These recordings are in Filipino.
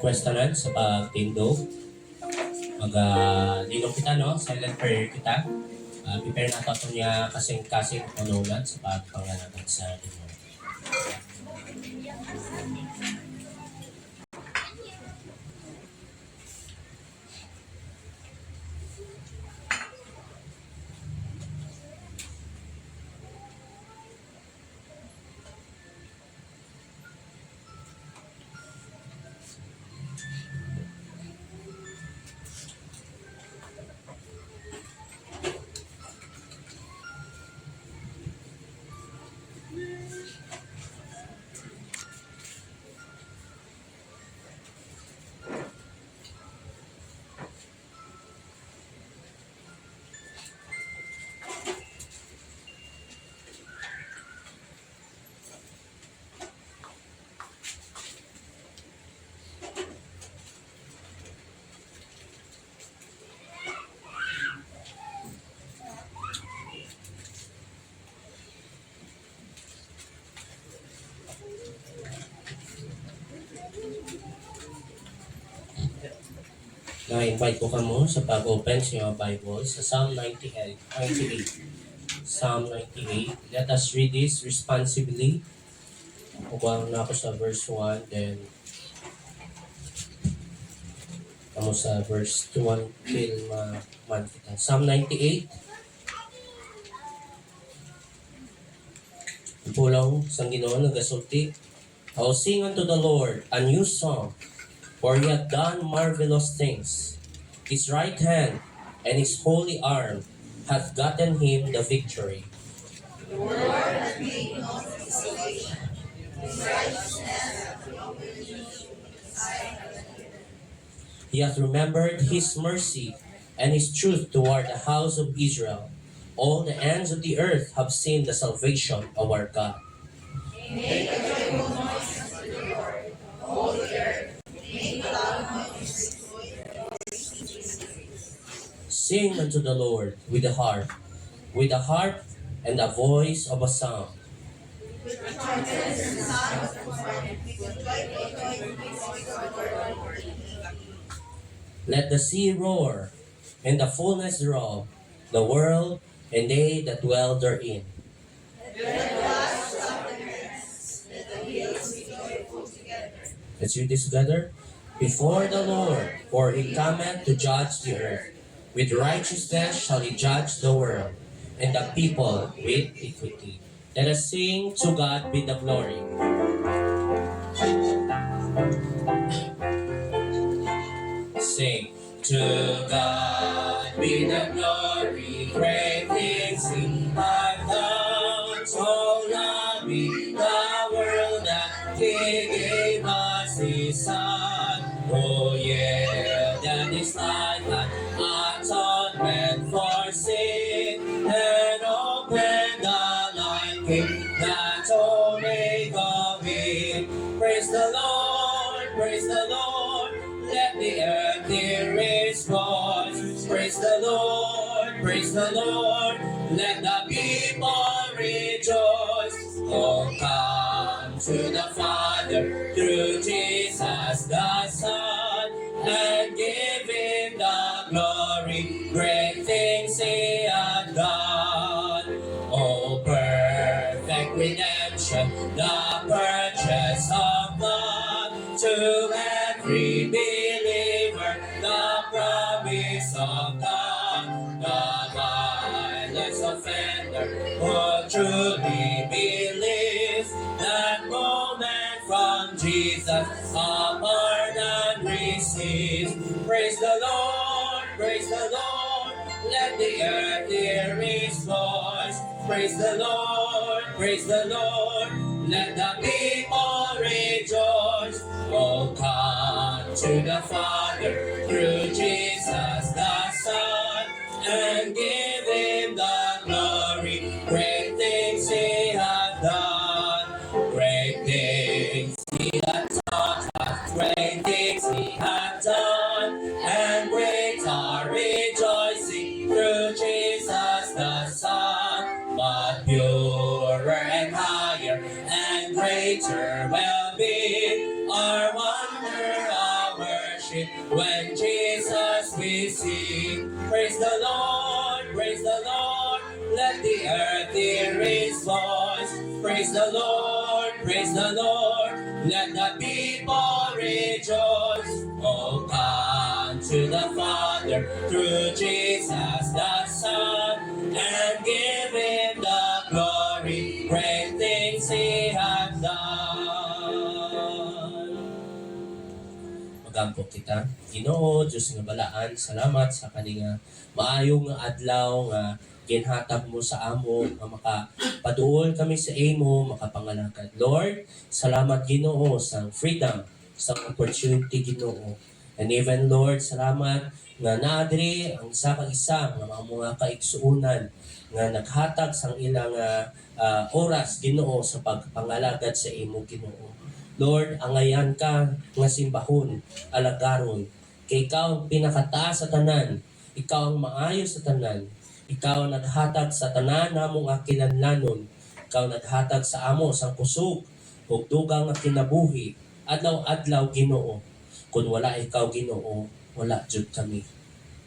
Questionan sa pagtindog. Mag-linom kita, no? Silent prayer kita. Prepare na ito niya kasing-kasing panunod sa pagpangalanan sa inyo. Na-invite ko kamo sa pag-open sa iyong Bible sa Psalm 98. Psalm 98. Let us read this responsibly. Kukuha na ako sa verse 1, then kamo sa verse 2 until man kita. Psalm 98. Pulong sang Ginoo nagasulti. I will sing unto the Lord a new song, for he hath done marvelous things. His right hand and his holy arm hath gotten him the victory. The Lord hath made known his salvation. His righteousness hath opened his eye. He hath remembered his mercy and his truth toward the house of Israel. All the ends of the earth have seen the salvation of our God. Make a joyful noise unto the Lord, all the earth. Make a loud noise to his praise. Sing unto the Lord with the harp and the voice of a psalm. With trumpets and sound of horn, with a joyful voice of the Lord. Let the sea roar, and the fullness thereof, the world, and they that dwell therein. Let the blast of the winds, let the hills be joyful together. Let's read this together. Before the Lord, for he cometh to judge the earth. With righteousness shall he judge the world, and the people with equity. Let us sing, to God be the glory. Sing, to God be the glory, great things he hath done. So lovely the world that he gave us his Son. Oh yeah, that his life an atonement for sin, and open the light gate that only God will. Praise the Lord, praise the Lord, let the earth hear his voice. Praise the Lord, let the people rejoice. Oh, come to the Father through Jesus the Son, and give him the glory, great things he hath done. Oh, perfect redemption, the purchase of God, to every believer, the promise of God. The guileless offender who truly believes that moment from Jesus a pardon receives. Praise the Lord, let the earth hear his voice. Praise the Lord, let the people rejoice. Oh, come to the Father through Jesus the Son, and give him the glory. Great things he hath done, great things he hath taught us, great things he hath done, and great are rejoicing through Jesus the Son. But purer and higher and greater will be our wonder, our worship, when Jesus we sing. Praise the Lord, praise the Lord, let the earth hear his voice. Praise the Lord, praise the Lord, let the people rejoice. Oh, come to the Father through Jesus the Son, and give him the glory. Great things he hath done. Magampo kita. Ginoo, Diyos nga balaan, salamat sa kaninga maayong nga adlaw nga ginhatag mo sa amo nga makapaduol kami sa imo, makapangalakad. Lord, salamat Ginoo sa freedom, sa opportunity Ginoo. And even Lord, salamat nga naadri ang isa ka isa nga mga kaigsuunan nga naghatag sang ilang oras Ginoo sa pagpangalagad sa imo Ginoo. Lord, angayan ka nga simbahon, alagaron. Kay ikaw ang pinakataas sa tanan, ikaw ang maayo sa tanan, ikaw ang naghatag sa tanan namong akilanlanon, ikaw naghatag sa amo sang kusog, ug dugang nga kinabuhi, adlaw-adlaw Ginoo. Kung wala ikaw Ginoo, wala jud kami.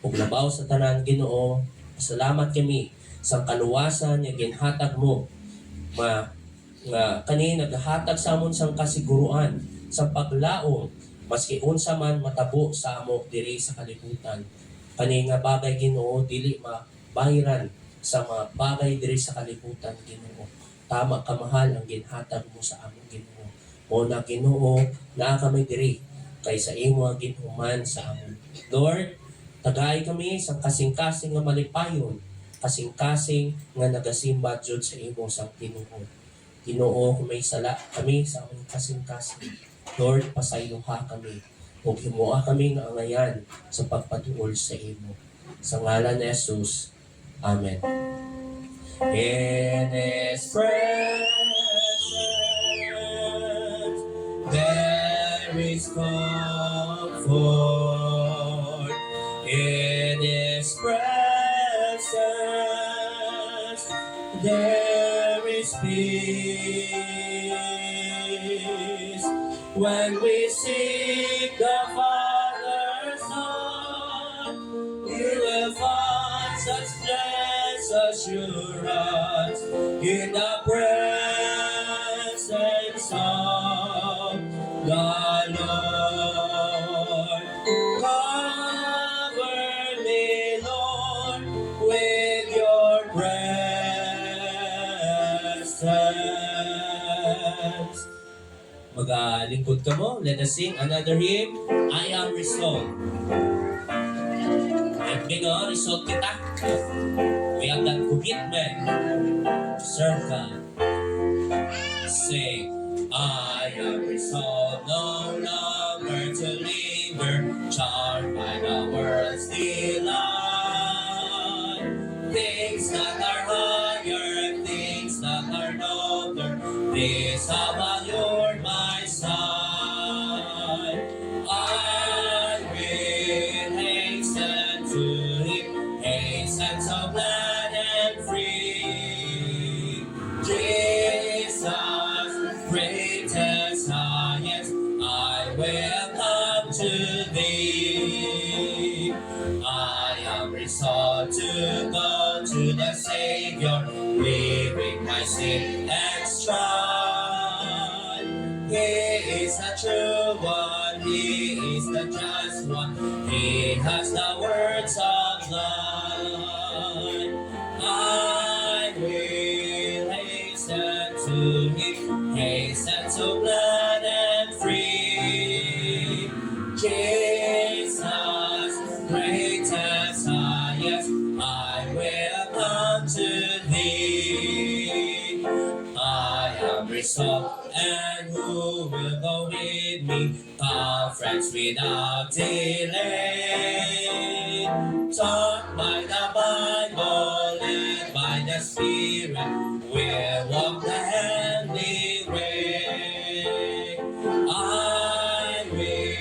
Ug labaw sa tanan Ginoo, salamat kami sa kaluwasan nga ginhatag mo nga kani naghatag sa amon sang kasiguruan sa paglaom maski unsa man matabo sa amo diri sa kalibutan. Kani nga bagay Ginoo dili mabahiran sa mga bagay diri sa kalibutan Ginoo. Tama ka mahal ang ginhatag mo sa amo Ginoo. O na Ginoo, naa kami diri kay sa imo ang ginhuman sa amon. Lord, tagay kami sa kasing-kasing nga malipayon, kasing-kasing nga nagasimba jud sa imo sang tinuod. Ginoo, kung may sala kami sa aming kasing-kasing, Lord, pasayloha kami. O himuha kami nga angayan sa pagpatuol sa imo. Sa ngalan ni Jesus. Amen. In His presence, there is comfort. In His presence, there is peace. When we seek the Father's Son, we will find such blessed assurance in the presence of the Lord. Cover me, Lord, with your presence. Magalingkod ka mo. Let us sing another hymn. I am resolved. Let me know, resolved kita. We have that commitment to serve God. Say, I am resolved no longer to linger, charmed by the world's delight. Things that are higher, things that are nobler, these have allured my sight. I will hasten to Him, hasten so glad and free. Jesus, greatest, highest, I will come to Thee. I am resolved to go to the Savior, leaving my sin and strife. He is the true one, He is the just one, He has the words of life. I will hasten to Him, hasten so glad and free. Jesus, greatest, highest, I will come to Thee. I am resolved, and who will go with me? Our friend starts without delay. Taught by the Bible, led by the Spirit, we'll walk the heavenly way. I will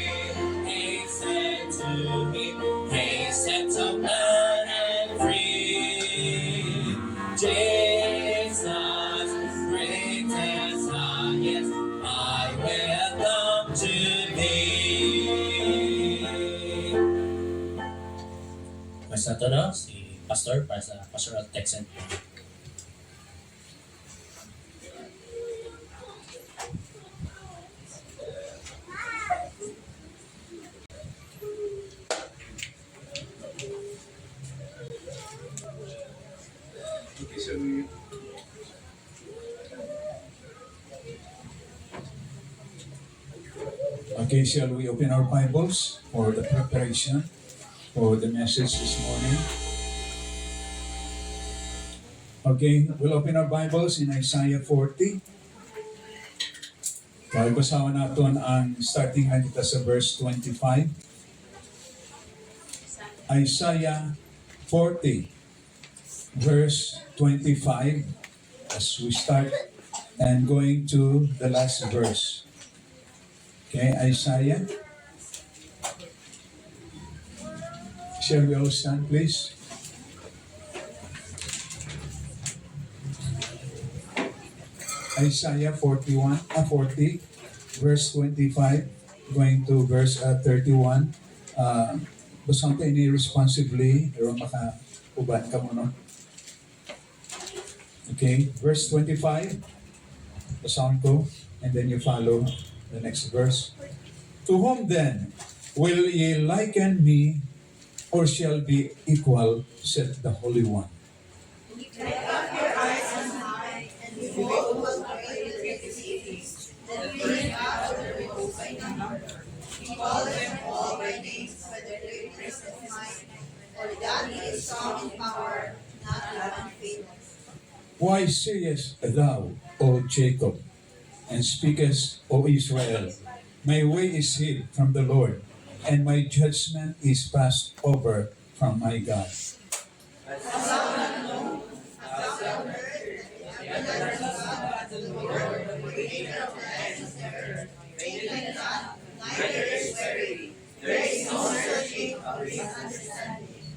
hasten to Him, hasten to learn and free. Jesus, greatest highest, I will come to Thee. Mas nato na si Pastor para sa pastoral text and prayer. Okay, shall we? Okay, shall we open our Bibles for the preparation for the message this morning? Okay, we'll open our Bibles in Isaiah 40. Basahan natin ang starting na kita sa verse 25. Isaiah 40, verse 25, as we start and going to the last verse. Okay, Isaiah. Shall we all stand, please? Isaiah 40, verse 25, going to verse 31. Basang tayo ni responsibly, pero maka-uban ka mo, no? Okay, verse 25, basahin ko, and then you follow the next verse. To whom then will ye liken me, or shall be equal, said the Holy One? Lift up your eyes on high, and behold how great the great cities, that bring out of the repose by number. We call them all by names by their greatness and might, for that He is strong in power, not in one faileth. Why sayest thou, O Jacob, and speakest, O Israel, my way is hid from the Lord, and my judgment is passed over from my God. Hast thou not known, hast thou heard, that there is God, the Lord, the creator of the heavens and the earth, maketh not, neither is weary. There is no searching of His understanding.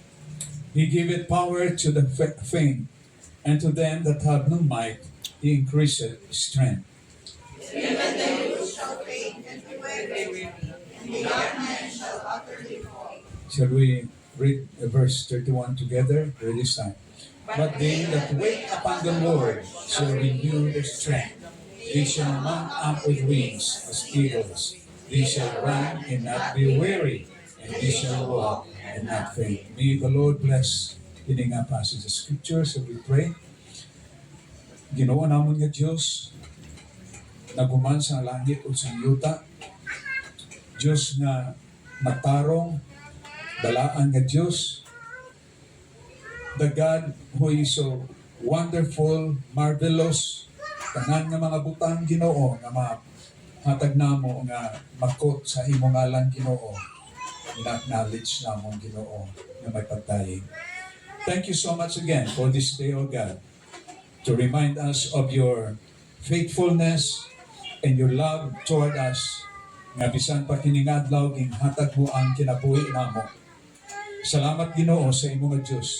He giveth power to the faint, and to them that have no might, He increaseth strength. Even the youth shall faint and be weary, and the young man shall utterly fall. Shall we read verse 31 together? Ready, start. But they that wait upon the Lord shall renew their strength. They shall mount up with wings as eagles. They shall run and not be weary, and they shall walk and not faint. May the Lord bless ini nga passage of Scripture. So we pray. Ginoo namon nga Diyos, naguman sa langit o sa yuta, Diyos nga matarong, dalaan nga Diyos, the God who is so wonderful, marvelous, tanan nga mga butang Ginoo nga mahatag namo nga makot sa imong ngalan Ginoo, ina-acknowledge namon Ginoo nga may pagdayeg. Thank you so much again for this day, O God, to remind us of your faithfulness and your love toward us, nga bisan pa kiningadlaw ging hatag mo ang kinabuhi namo. Salamat Ginoo sa imong Diyos.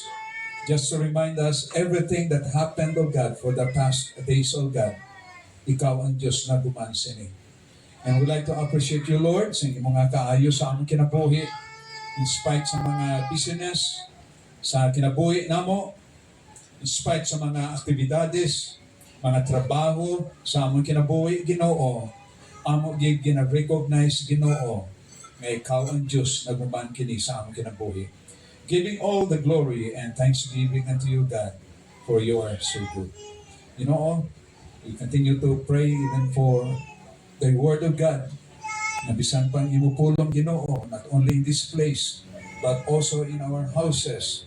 Just to remind us everything that happened, O God, for the past days, O God, ikaw ang Diyos na gumansini. And we'd like to appreciate you, Lord, sa inyong mga kaayo sa among kinabuhi, in spite sa mga business, sa kinabuhi namo, in spite sa mga aktibidades, mga trabaho, sa among kinabuhi, Ginoo, amo gyud gina-recognize Ginoo nga ikaw ang Diyos na guman kini sa among kinabuhi. Giving all the glory and thanksgiving unto you, God, for you are so good. Ginoo, we continue to pray even for the Word of God, na bisan pang imupulong Ginoo, not only in this place, but also in our houses,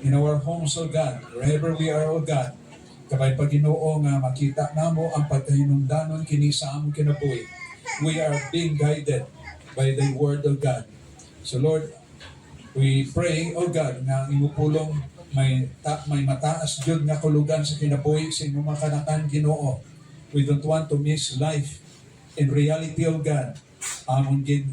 in our homes, O God, wherever we are, O God. Kabay pa Ginoo nga makita namo ang pagkahinungdanon kini sa among kinabuhi. We are being guided by the word of God. So Lord, we pray, O God, nga imupulong may mataas jud nga kulugan sa kinabuhi sa imong mga kanakan Ginoo. We don't want to miss life in reality, O God. Amon gid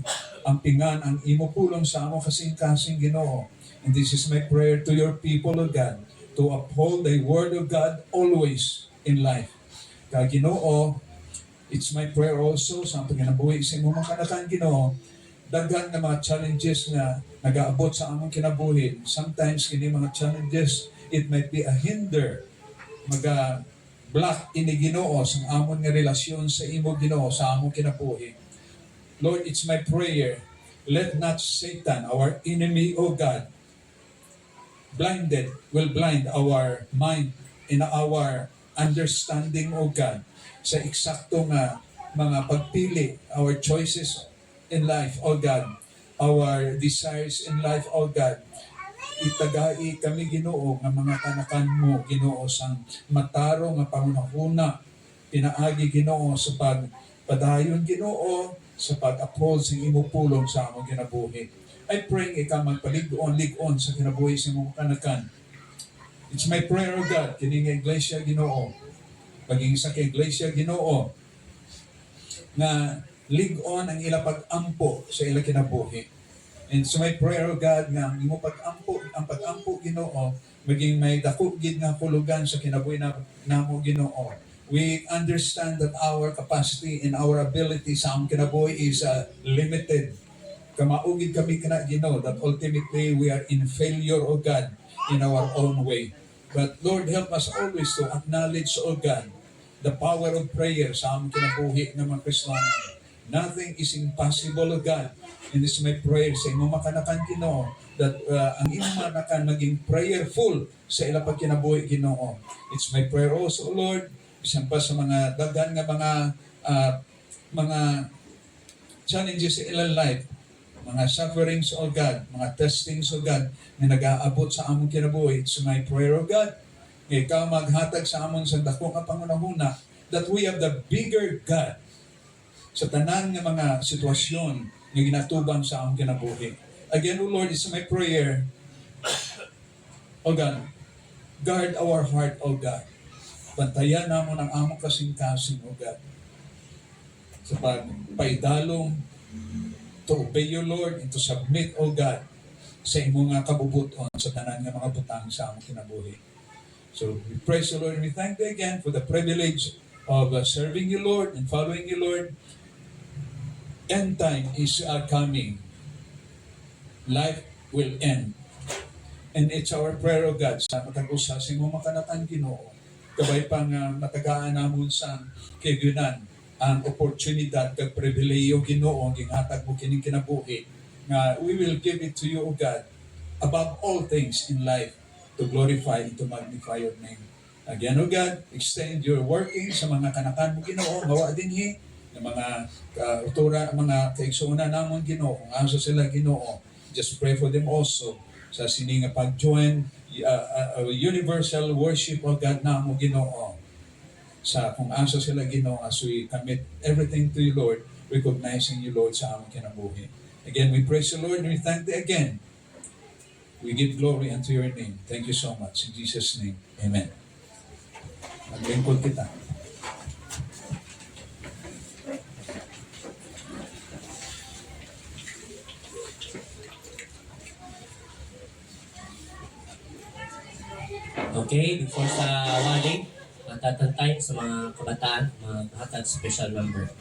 ang pingan ang imupulong sa among kasing-kasing Ginoo. And this is my prayer to your people, O God, to uphold the word of God always in life. Kaya Ginoo, it's my prayer also sa among kinabuhi sa imong mga kanakan Ginoo. Daghan nga mga challenges nga nagaabot sa among kinabuhi. Sometimes kini mga challenges, it might be a hinder, block ini Ginoo sa amon nga relasyon sa imo Ginoo sa among kinabuhi. Lord, it's my prayer, let not Satan, our enemy, O God, will blind our mind and our understanding, O God, sa eksakto nga mga pagpili, our choices in life, O God, our desires in life, O God. Itagai kami Ginoo nga mga kanakan mo Ginoo sang mataro nga pangunahuna pinaagi Ginoo sa pagpadayon Ginoo sa pag-uphold sa imong pulong sa among kinabuhi. I pray ikaw magpalig-on sa kinabuhi sa imong kanakan. It's my prayer, O God, kini nga iglesia Ginoo, maging sa iglesia Ginoo nga lig-on ang ila pag-ampo sa ila kinabuhi. And so my prayer, O God, nga ang pag-ampo Ginoo, maging may dako gid nga kulugan sa kinabuhi namo Ginoo. We understand that our capacity and our ability sa among kinabuhi is limited. Kamaugid kami kana Ginoo that ultimately we are in failure, O God, in our own way. But Lord, help us always to acknowledge, O God, the power of prayer sa among kinabuhi ng mga Kristiyano. Nothing is impossible, O God. And this is my prayer sa imong makanakan Ginoo that ang imong makanakan maging prayerful sa ila pagkinabuhi Ginoo. It's my prayer also, Lord, bisan pa sa mga daghan nga mga challenges sa ilang life, mga sufferings, O God, mga testings, O God, na nag-aabot sa among kinabuhi. It's my prayer, O God, nga ikaw maghatag sa amon sa dako nga pangunahuna that we have the bigger God sa tanan nga mga sitwasyon nga ginatubang sa among kinabuhi. Again, O Lord, it's my prayer, O God, guard our heart, O God. Bantayan namon ang among kasing-kasing, O God, sa pagpaidalong to obey you, Lord, and to submit, O God, sa imong nga kabubuton sa tanan nga mga butang sa among kinabuhi. So we praise you, Lord, and we thank you again for the privilege of serving you, Lord, and following you, Lord. End time is coming. Life will end. And it's our prayer, O God, sa matag-usa sa imong makanatan Ginoo. Kabay pang matagaan namon sa kigunan ang oportunidad kag pribileyo Ginoo ang ginhatag mo kining kinabuhi nga we will give it to you, O God, above all things in life, to glorify and to magnify your name. Again, O God, extend your working sa mga kanakan mo Ginoo, gawa dinhi ng mga mga kaigsuonan namon Ginoo, kung asa sila Ginoo, just pray for them also sa sining pag-join universal worship, O God, namo Ginoo, sa kung asa sila Ginoo, as we commit everything to you, Lord, recognizing you, Lord, sa among kinabuhi. Again, we praise you, Lord, and we thank you again. We give glory unto your name. Thank you so much. In Jesus' name, amen. Maglingkod kita. Okay, before sa wedding, matatantay sa mga kabataan, mga hatag special number.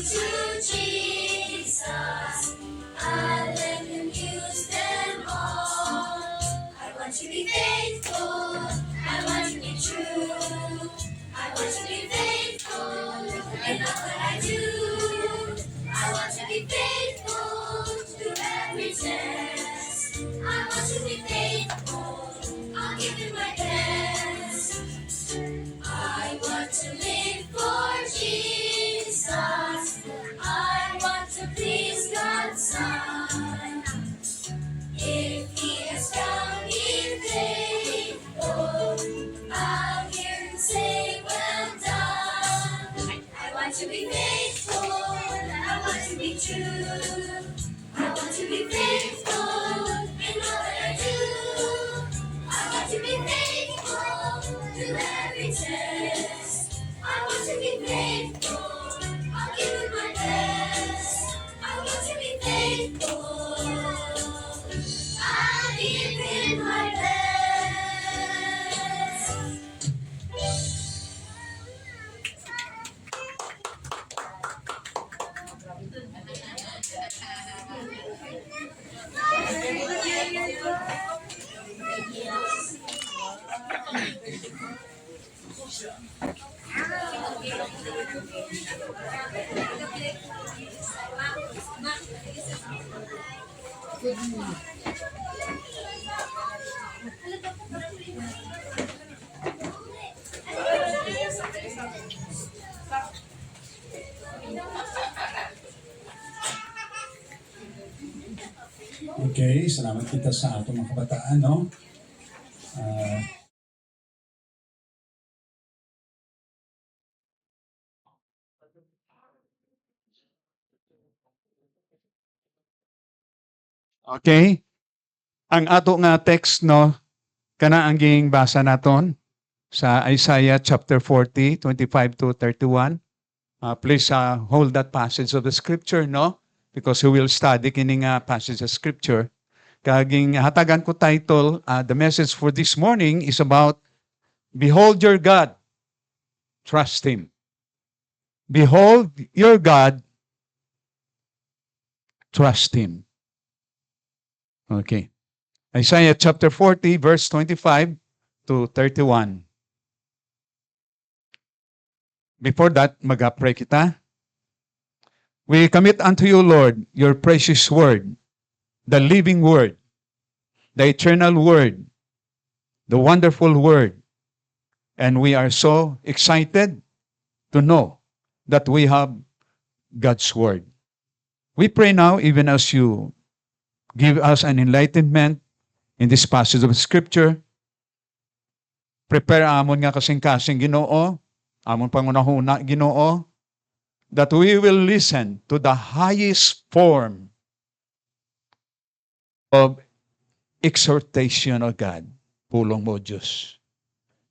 to Jesus. I let him use them all. I want to be faithful. I want to be true. I want to be faithful in all that I do. I want to be faithful to every test. I want to be faithful. I'll give it my best. I want to live for Jesus. I want to please God's Son. If He has found me faithful, I'll hear Him say, "Well done." I want to be faithful. I want to be true. I want to be faithful in all that I do. I want to be faithful to every test. I want to be faithful. I'll give it my best. I want to be faithful. I'll give it my best. Okay, salamat kita sa atong mga kabataan, no? Ah, okay, ang ato nga text, no, kana ang ging basa naton sa Isaiah chapter 40, 25 to 31. Please hold that passage of the scripture, no? Because we will study kini nga passage of scripture. Kaging hatagan ko title, the message for this morning is about Behold your God, trust Him. Behold your God, trust Him. Okay. Isaiah chapter 40, verse 25 to 31. Before that, mag-pray kita. We commit unto you, Lord, your precious word, the living word, the eternal word, the wonderful word. And we are so excited to know that we have God's word. We pray now, even as you give us an enlightenment in this passage of Scripture, prepare amon nga kasing-kasing Ginoo, amon pangunahuna Ginoo, that we will listen to the highest form of exhortation of God. Pulong mo, Diyos.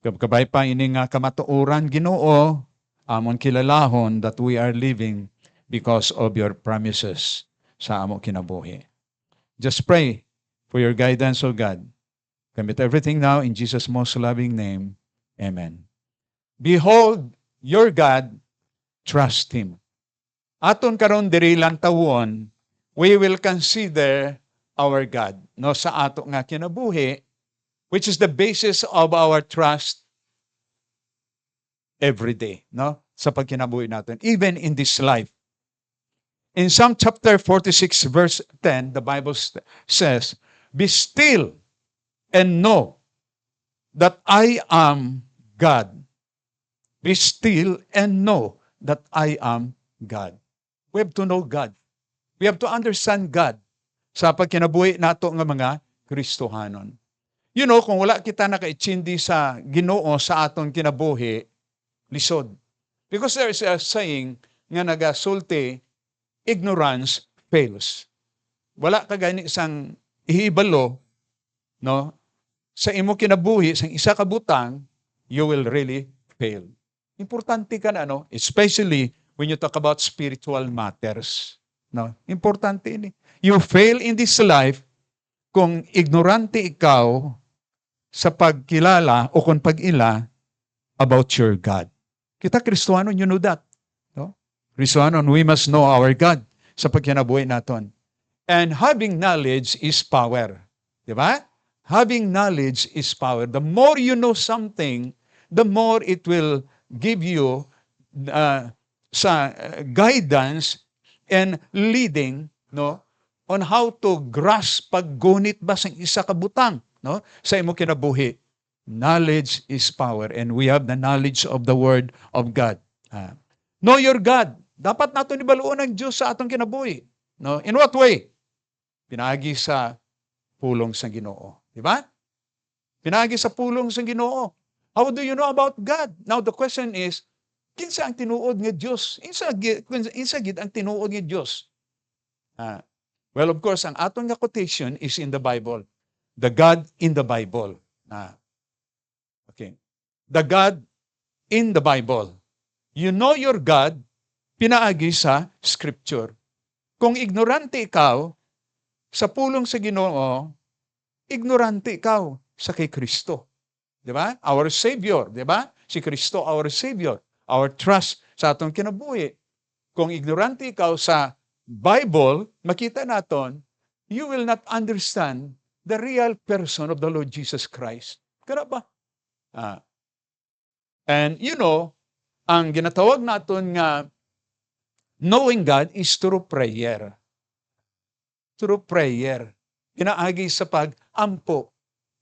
Kabay pa ini nga kamatuoran Ginoo, amon kilalahon that we are living because of your promises sa amo kinabuhi. Just pray for your guidance, O God. Commit everything now in Jesus' most loving name. Amen. Behold your God, trust Him. Aton karon diri lang tawon, we will consider our God, no, sa ato nga kinabuhi, which is the basis of our trust every day, no, sa pagkinabuhi natin, even in this life. In Psalm chapter 46, verse 10, the Bible says, "Be still and know that I am God." Be still and know that I am God. We have to know God. We have to understand God sa pagkinabuhi nato nga mga Kristohanon. You know, kung wala kita nakaitsindi sa Ginoo sa aton kinabuhi, lisod. Because there is a saying nga nagasulti, ignorance fails. Wala ka gani isang ihibalo, no? Sa imo kinabuhi, sa isa ka butang, you will really fail. Importante ka na, no? Especially when you talk about spiritual matters. No? Importante ini. You fail in this life kung ignorante ikaw sa pagkilala o kung pag-ila about your God. Kita Kristohanon, you know that. No? Reason on we must know our God sa pagkinabuhi naton. And having knowledge is power. Di ba? Having knowledge is power. The more you know something, the more it will give you guidance and leading, no, on how to grasp paggunit ba sa isa ka butang, no, sa imo kinabuhi. Knowledge is power, and we have the knowledge of the Word of God. Know your God. Dapat nato ibaluon ang Diyos sa atong kinabuhi. No? In what way? Pinagi sa pulong sa Ginoo. Di ba? Pinagi sa pulong sa Ginoo. How do you know about God? Now the question is, kinsa ang tinuod nga Diyos? Insa gid ang tinuod nga Diyos? Well, of course, ang atong nga quotation is in the Bible. The God in the Bible. Okay. The God in the Bible. You know your God, pinaagi sa Scripture. Kung ignorante ikaw sa pulong sa Ginoo, ignorante ikaw sa kay Kristo. Di ba? Our Savior, di ba? Si Kristo, our Savior. Our trust sa atong kinabuhi. Kung ignorante ikaw sa Bible, makita naton, you will not understand the real person of the Lord Jesus Christ. Kaya ba? And you know, ang ginatawag naton nga knowing God is through prayer. Through prayer. Pinaagi sa pag-ampo.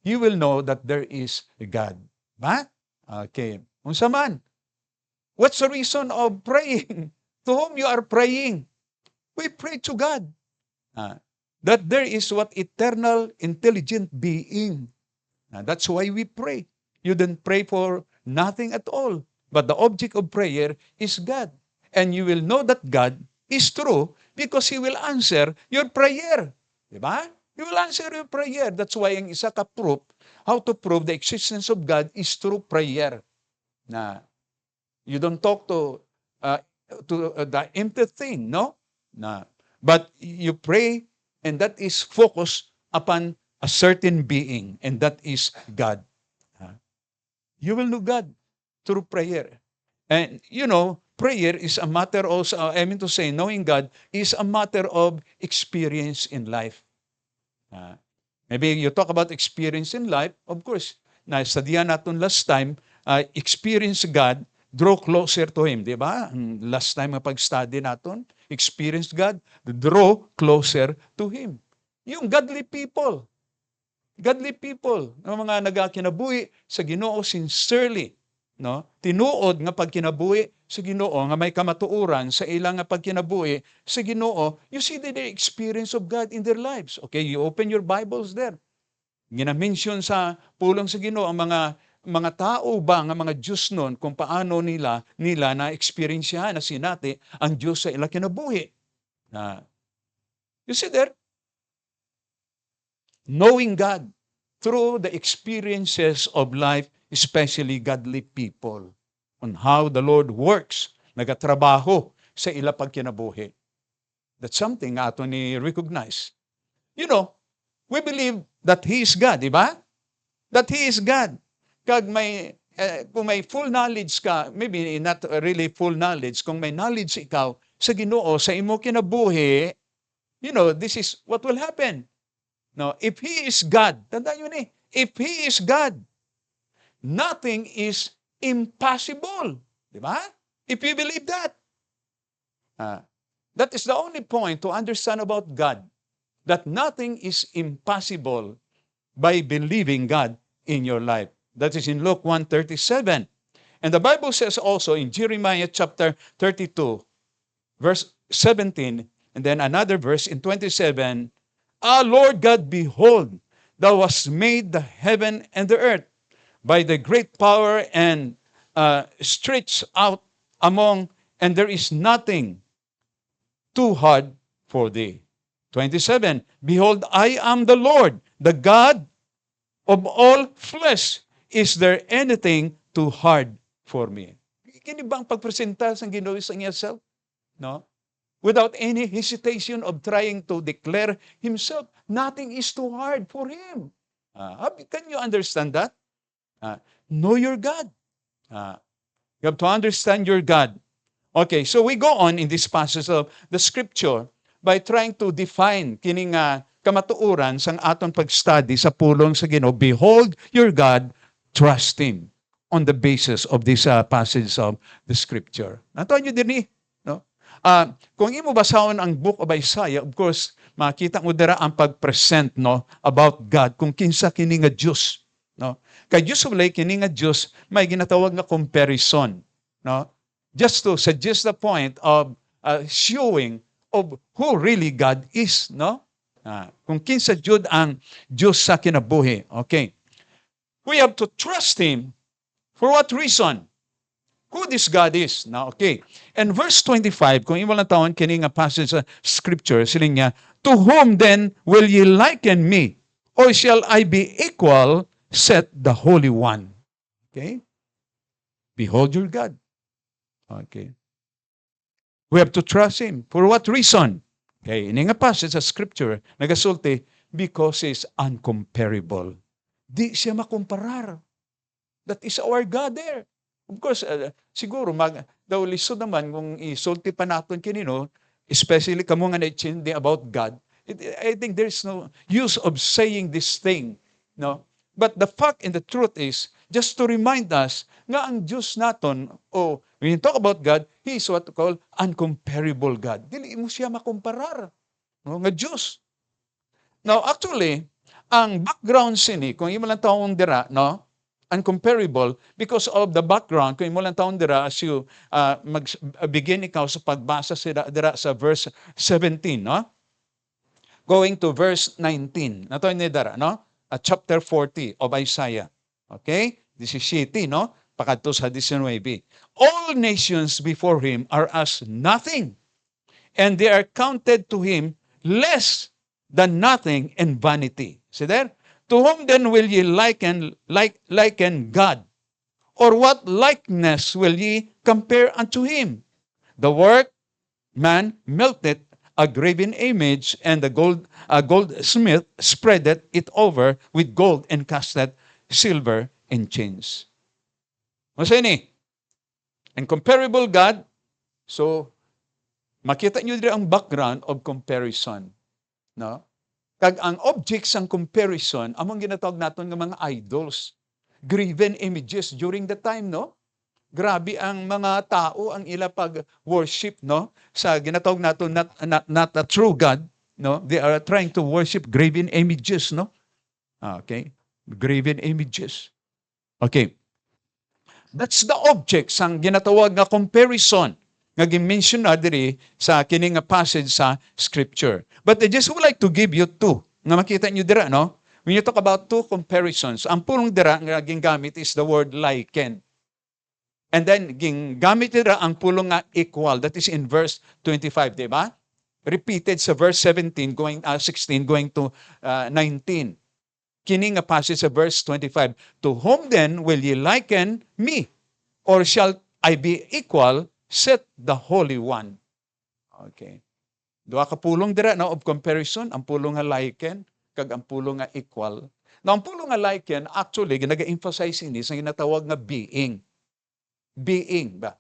You will know that there is a God. Ba? Okay. Unsa man? What's the reason of praying? To whom you are praying? We pray to God. That there is what eternal, intelligent being. That's why we pray. You don't pray for nothing at all. But the object of prayer is God. And you will know that God is true because He will answer your prayer. Diba? He will answer your prayer. That's why ang isa ka proof, how to prove the existence of God is through prayer. Na you don't talk to the empty thing, no? But you pray, and that is focused upon a certain being, and that is God. You will know God through prayer. And you know, prayer is a matter also, knowing God is a matter of experience in life. Maybe you talk about experience in life, of course, na-studian natin last time, experience God, draw closer to Him, di ba? Last time na pag-study natin, experience God, draw closer to Him. Yung godly people, ng mga nagakinabuhi sa Ginoo sincerely, no? Tinuod nga pagkinabuhi sa Ginoo nga may kamatuoran sa ilang nga pagkinabuhi sa Ginoo, you see the experience of God in their lives. Okay, you open your Bibles there. Gina-mention sa pulong sa Ginoo ang mga tao ba nga mga Diyos noon kung paano nila na experiencehan na sinati ang Diyos sa ilang kinabuhi. You see there? Knowing God through the experiences of life, especially godly people, on how the Lord works, nagatrabaho sa ila pagkinabuhi. That's something ato ni recognize. You know, we believe that He is God, di ba? That He is God. Kung may full knowledge ka, maybe not really full knowledge, kung may knowledge ikaw sa Ginoo, sa imo kinabuhi, you know, this is what will happen. No, if He is God, tandaan nyo ni, if He is God, nothing is impossible. Di ba? If you believe that. That is the only point to understand about God, that nothing is impossible by believing God in your life. That is in Luke 1:37. And the Bible says also in Jeremiah chapter 32, verse 17, and then another verse in 27, Lord God, behold, Thou hast made the heaven and the earth by the great power and stretched out among, and there is nothing too hard for Thee. 27, behold, I am the Lord, the God of all flesh. Is there anything too hard for me? Kini ba ang pagpresenta sa Ginoo sa Himself? No? Without any hesitation of trying to declare Himself, nothing is too hard for Him. Can you understand that? Know your God. You have to understand your God. Okay, so we go on in this passage of the scripture by trying to define kining kamatuoran sang aton pag-study sa pulong sa Ginoo. Behold your God, trust Him on the basis of this passage of the scripture. Nato nyo din no? Kung imo basahon ang book of Isaiah, of course, makita mo dira ang pag-present no about God kung kinsa kini nga Dios, no? Kay usually kini nga Dios may ginatawag nga comparison, no? Just to suggest the point of showing of who really God is, no? Kung kinsa jud ang Dios sa kinabuhi. Okay. We have to trust Him. For what reason? Who this God is. Now, okay. And verse 25, kung imo lang tawon kini nga passage sa scripture, siling niya, to whom then will ye liken me? Or shall I be equal, said the Holy One? Okay? Behold your God. Okay. We have to trust Him. For what reason? Okay, ini nga passage sa scripture, nagasulti, because He's uncomparable. Di siya makumparar. That is our God there. Of course, siguro, daw lisod naman kung isulti pa natin kinino, especially kamo nga na-chindi about God, I think there's no use of saying this thing. No? But the fact and the truth is, just to remind us, nga ang Diyos naton, when you talk about God, He is what we call uncomparable God. Dili mo siya makumparar. No? Nga Diyos. Now, actually, ang background sini, kung imo lang taong dira, no? Uncomparable because of the background. Kung imo lang taon dira as you begin ikaw sa pagbasa dira sa verse 17, no? Going to verse 19. Nato ni dira, no? Chapter 40 of Isaiah. Okay? 17, no? Pakadto sa 19. All nations before him are as nothing, and they are counted to him less than nothing and vanity. See there? To whom then will ye liken God? Or what likeness will ye compare unto him? The workman melted a graven image, and the goldsmith spreadeth it over with gold and casted silver in chains. Masa ini? Incomparable God. So, makita nyo dito ang background of comparison. No? Kag ang objects ng comparison, among ginatawag natin ng mga idols. Graven images during the time, no? Grabe ang mga tao, ang ila pag-worship, no? Sa ginatawag natin not a true God, no? They are trying to worship graven images, no? Okay? Graven images. Okay. That's the objects ang ginatawag na comparison nga gi-mention na diri sa kining passage sa scripture. But I just would like to give you two nga makita niyo dira, no? When you talk about two comparisons, ang pulong dira nga gingamit is the word liken. And then gingamit dira ang pulong nga equal. That is in verse 25, di ba? Repeated sa verse 17 going 16 going to 19. Kining nga passage sa verse 25. To whom then will ye liken me? Or shall I be equal, said the Holy One. Okay. Duha ka pulong dira no of comparison, ang pulong nga liken kag ang pulong nga equal. Now ang pulong nga liken actually ginaga-emphasize ini sa ginatawag nga being. Being ba?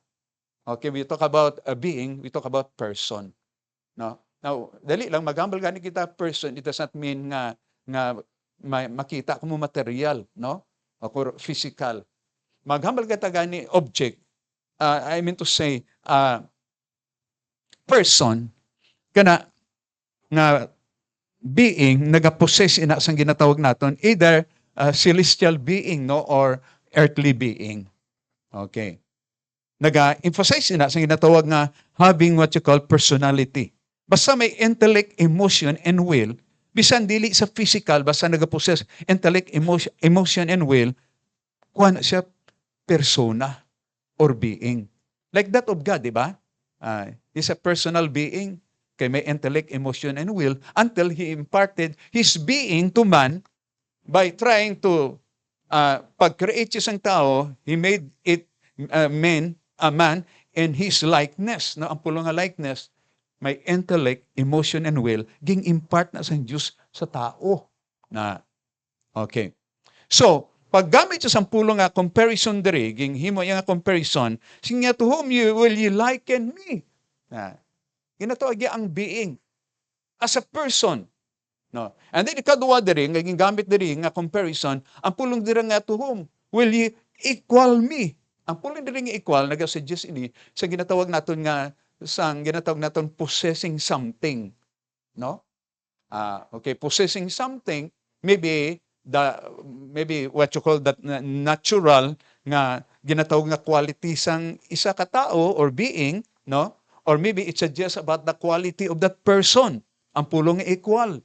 Okay, we talk about a being, we talk about person. No? Now, dali lang magambal gani kita person, it does not mean nga makita ko mo material, no? O physical. Maghambal kita gani object. I mean to say, person, kana nga being, nagapossess ina sang ginatawag naton, either celestial being, no, or earthly being. Okay. Naga-emphasize ina sang ginatawag nga having what you call personality. Basta may intellect, emotion, and will, bisan dili sa physical, basta nagapossess intellect, emotion, and will, kuha na siya persona or being. Like that of God, di ba? He's a personal being, kay may intellect, emotion, and will, until He imparted His being to man by trying to, pag-create siya sang tao, He made it a man in His likeness. No? Ang pulong nga likeness, may intellect, emotion, and will, ging impart na sang Diyos sa tao. Okay. So, paggamit sa sampulong nga comparison diri, ging himo nga comparison, sinya to whom will you liken me? Ginatawag ang being as a person. No. And then ikadua diri nga gamit diri nga comparison, ang pulong diri nga to whom will you equal me? Ang pulong diri nga equal nagasuggest ini sa ginatawag naton nga sang ginatawag naton possessing something, no? Okay, possessing something, maybe what you call that natural nga ginatawag nga quality sang isa ka tao or being, no? Or maybe it suggests about the quality of that person. Ang pulong equal,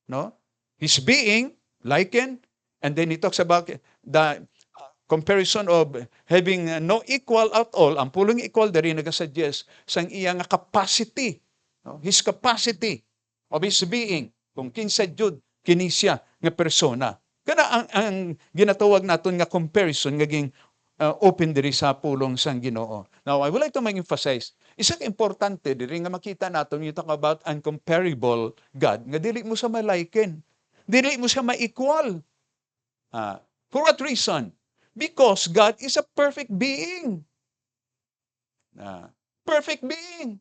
no? His being, likened, and then he talks about the comparison of having no equal at all. Ang pulong equal dari nagasuggest sang iya nga capacity, no? His capacity of his being, kung kinsa jud kini siya nga persona. Kana ang ginatawag naton nga comparison ngaging open diri sa pulong sang Ginoo. Now, I would like to mag-emphasize, isa ka importante diri nga makita naton you talk about uncomparable God, nga dili mo sa malaiken, dili mo sa ma-equal. For what reason? Because God is a perfect being. Perfect being.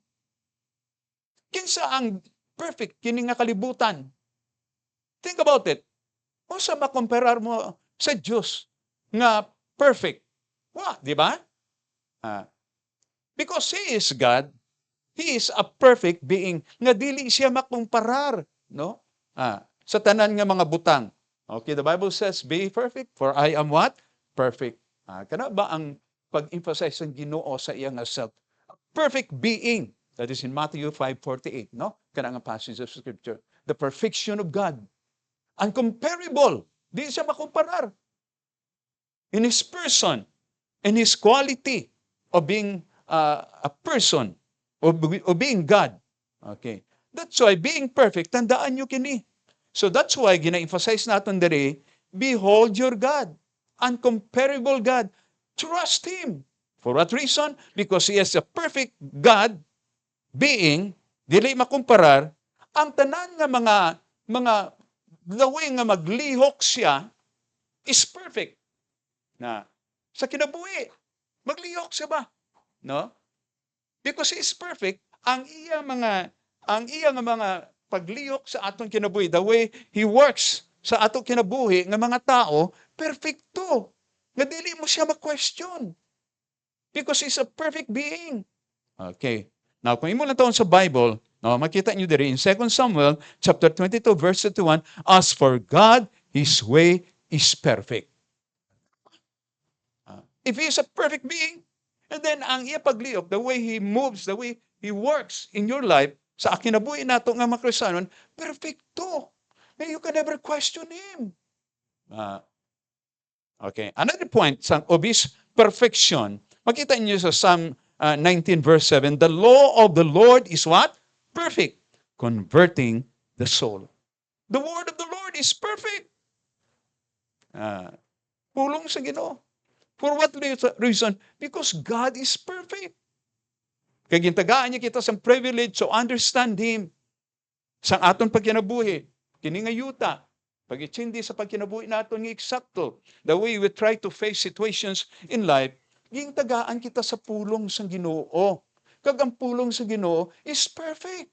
Kinsa ang perfect kini nga kalibutan? Think about it. O sa makomparar mo sa Diyos nga perfect? Di ba? Because He is God, He is a perfect being nga dili siya makumparar, no? Sa tanan nga mga butang. Okay, the Bible says, be perfect, for I am what? Perfect. Kana ba ang pag-emphasize ng Ginoo sa iyang self? Perfect being. That is in Matthew 5:48, no? Kana nga passage of Scripture. The perfection of God. Uncomparable. Di siya makumparar. In His person, in His quality of being a person, of being God. Okay. That's why being perfect, tandaan nyo kini. So that's why gina-emphasize natin diri, behold your God, uncomparable God. Trust Him. For what reason? Because He is a perfect God, being, dili makumparar, ang tanan nga mga the way nga maglihok siya is perfect. Sa kinabuhi, maglihok siya ba? No? Because He is perfect, ang iya mga paglihok sa atong kinabuhi, the way He works sa atong kinabuhi nga mga tao, perfecto. Nga dili mo siya ma-question. Because He's a perfect being. Okay. Now, kung imo lang taon sa Bible, no, makita niyo diri in 2 Samuel chapter 22 verse 21, as for God, His way is perfect. If He is a perfect being, and then ang iya paglihok, the way He moves, the way He works in your life, sa kinabuhi nato nga mga Kristiyanon, perfecto. You can never question Him. Okay. Another point of His perfection, makita niyo sa Psalm 19 verse 7, the law of the Lord is what? Perfect, converting the soul. The word of the Lord is perfect. Pulong sa Ginoo. For what reason? Because God is perfect. Kaya gintagaan niya kita sa privilege to understand Him sa aton pagkinabuhi. Kini nga yuta, pag-itsindi sa pagkinabuhi naton nga eksakto. The way we try to face situations in life, gintagaan kita sa pulong sa Ginoo. Kag ang pulong sa Ginoo is perfect.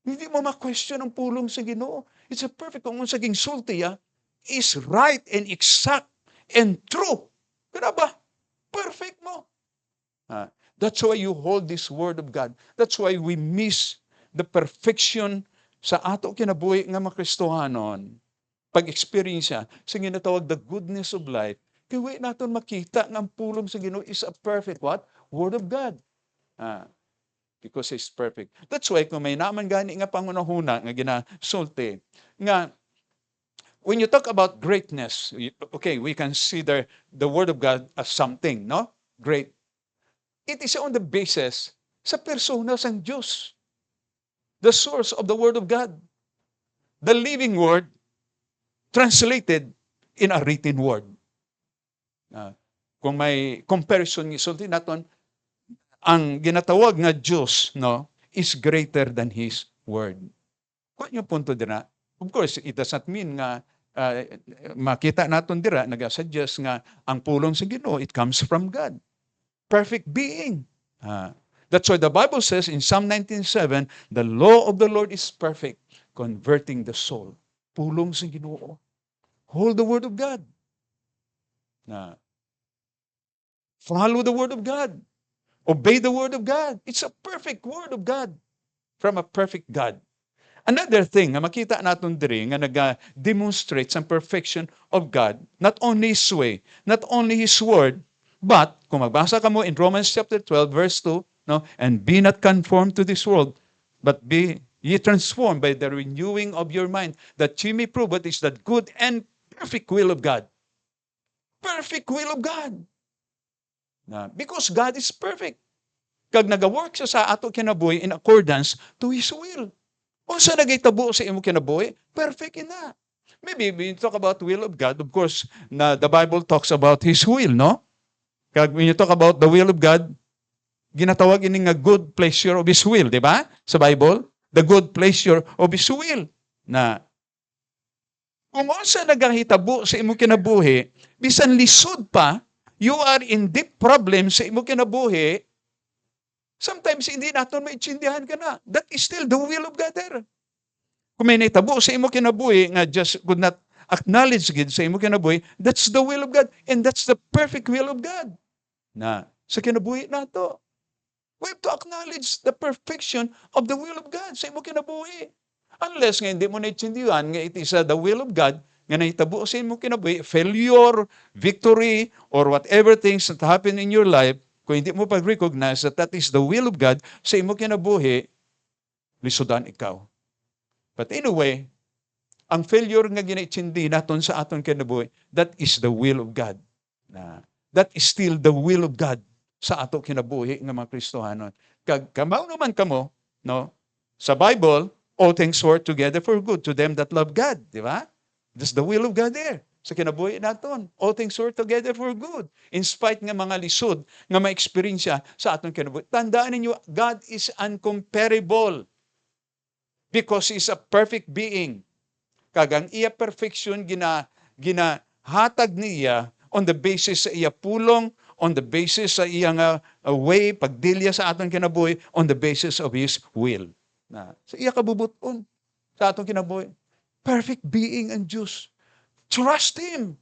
Hindi mo ma-question ang pulong sa Ginoo. It's a perfect. Kung saging sulti, is right and exact and true. Kaya ba? Perfect mo. That's why you hold this word of God. That's why we miss the perfection sa ato kinabuhi nga mga Kristohanon. Pag-experience sa ginatawag the goodness of life, kaya natin makita ng pulong sa Ginoo is a perfect what? Word of God. Because He's perfect. That's why kung may naman gani nga pangunahuna nga ginasulti, nga when you talk about greatness, okay, we consider the Word of God as something, no? Great. It is on the basis sa persona ng Diyos. The source of the Word of God. The living Word translated in a written Word. Kung may comparison, isulti natin, ang ginatawag nga Diyos, no, is greater than His Word. Kung yung punto din na, of course, it does not mean nga makita naton dira nagasuggest nga ang pulong sa Ginoo, it comes from God. Perfect being. That's why the Bible says in Psalm 19:7, the law of the Lord is perfect, converting the soul. Pulong sa Ginoo. Hold the word of God. Follow the word of God. Obey the word of God. It's a perfect word of God from a perfect God. Another thing na makita natin diri nga nag-demonstrate ang perfection of God, not only His way, not only His word, but kung magbasa ka mo in Romans chapter 12 verse 2, no, and be not conformed to this world, but be ye transformed by the renewing of your mind, that ye may prove what is that good and perfect will of God. Perfect will of God. Because God is perfect. Kag nagawork siya sa ato kinabuhi in accordance to His will. O sa nagitabo sa imo kinabuhi, perfect ina. Maybe when you talk about will of God, of course, na the Bible talks about His will, no? Kag when you talk about the will of God, ginatawag ini nga good pleasure of His will, di ba? Sa Bible, the good pleasure of His will. Na kung sa nagahitabo sa imo kinabuhi, bisan lisod pa, you are in deep problem sa imo kinabuhi, sometimes hindi natin maintindihan ka na. That is still the will of God there. Kung may naitabo sa imo kinabuhi, nga just could not acknowledge it sa imo kinabuhi, that's the will of God. And that's the perfect will of God. Na sa kinabuhi nato. We have to acknowledge the perfection of the will of God sa imo kinabuhi. Unless nga hindi mo naintindihan nga it is the will of God nga naitabo sa imo kinabuhi, failure, victory, or whatever things that happen in your life, kung hindi mo pag-recognize that that is the will of God sa imo kinabuhi, lisudan ikaw. But anyway, ang failure nga ginaitsindi naton sa aton kinabuhi, that is the will of God. That is still the will of God sa ato kinabuhi nga mga Kristohanon. Kag kamaw naman kamo, no? Sa Bible, all things work together for good to them that love God, di ba? That's the will of God there. Sa kinabuhi naton, all things work together for good. In spite nga mga lisod nga ma-experience sa aton kinabuhi. Tandaan ninyo, God is uncomparable because He's a perfect being. Kagang iya perfection ginahatag niya on the basis sa iya pulong, on the basis sa iyang way, pagdilya sa aton kinabuhi, on the basis of His will. Sa iya kabubuton sa aton kinabuhi. Perfect being and Diyos. Trust Him.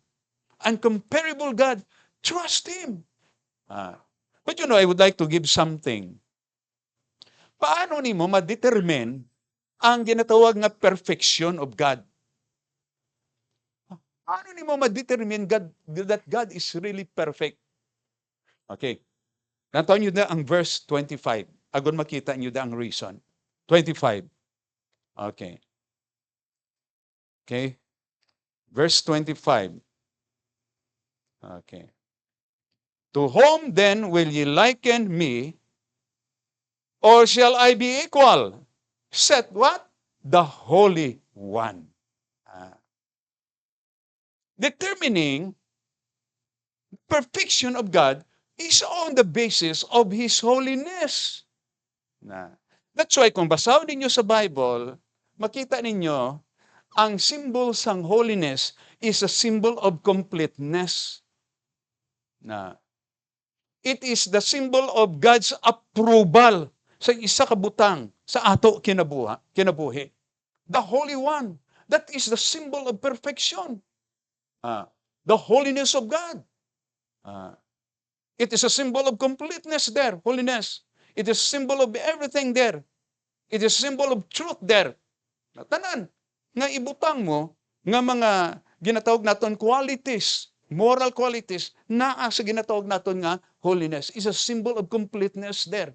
Uncomparable God. Trust Him. But you know, I would like to give something. Paano nimo ma-determine ang ginatawag nga perfection of God? Paano nimo ma-determine that God is really perfect? Okay. Nantaon nyo na ang verse 25. Agon makita nyo na ang reason. 25. Okay. Okay. Verse 25. Okay. To whom then will ye liken me, or shall I be equal? Said what? The Holy One. Determining perfection of God is on the basis of His holiness. That's why kung basahin ninyo sa Bible, makita ninyo, ang symbol sang holiness is a symbol of completeness. It is the symbol of God's approval sa isa ka butang sa ato kinabuhi. The Holy One. That is the symbol of perfection. The holiness of God. It is a symbol of completeness there, holiness. It is a symbol of everything there. It is a symbol of truth there. Tanan, nga ibutang mo, nga mga ginatawag naton qualities, moral qualities, naa sa ginatawag naton nga holiness. Is a symbol of completeness there.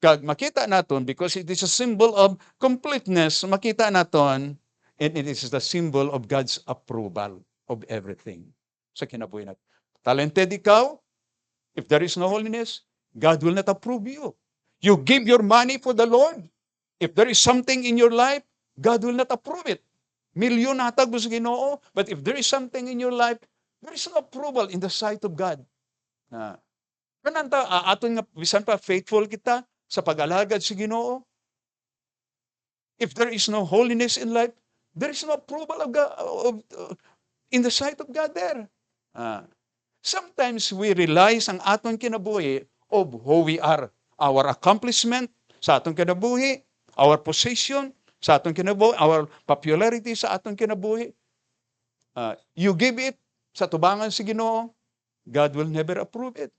Kag makita naton, because it is a symbol of completeness, makita naton, and it is the symbol of God's approval of everything. Sa kinabuhi natin. Talented ikaw, if there is no holiness, God will not approve you. You give your money for the Lord. If there is something in your life, God will not approve it. Milyon hatag mo sa Ginoo, but if there is something in your life, there is no approval in the sight of God. Kananta, aton nga, bisan pa, faithful kita sa pag-alagad sa Ginoo. If there is no holiness in life, There is no approval of God, in the sight of God there. Sometimes we realize ang atong kinabuhi of who we are. Our accomplishment sa atong kinabuhi, our position sa atong kinabuhi, our popularity sa atong kinabuhi. You give it sa tubangan si Ginoo, God will never approve it.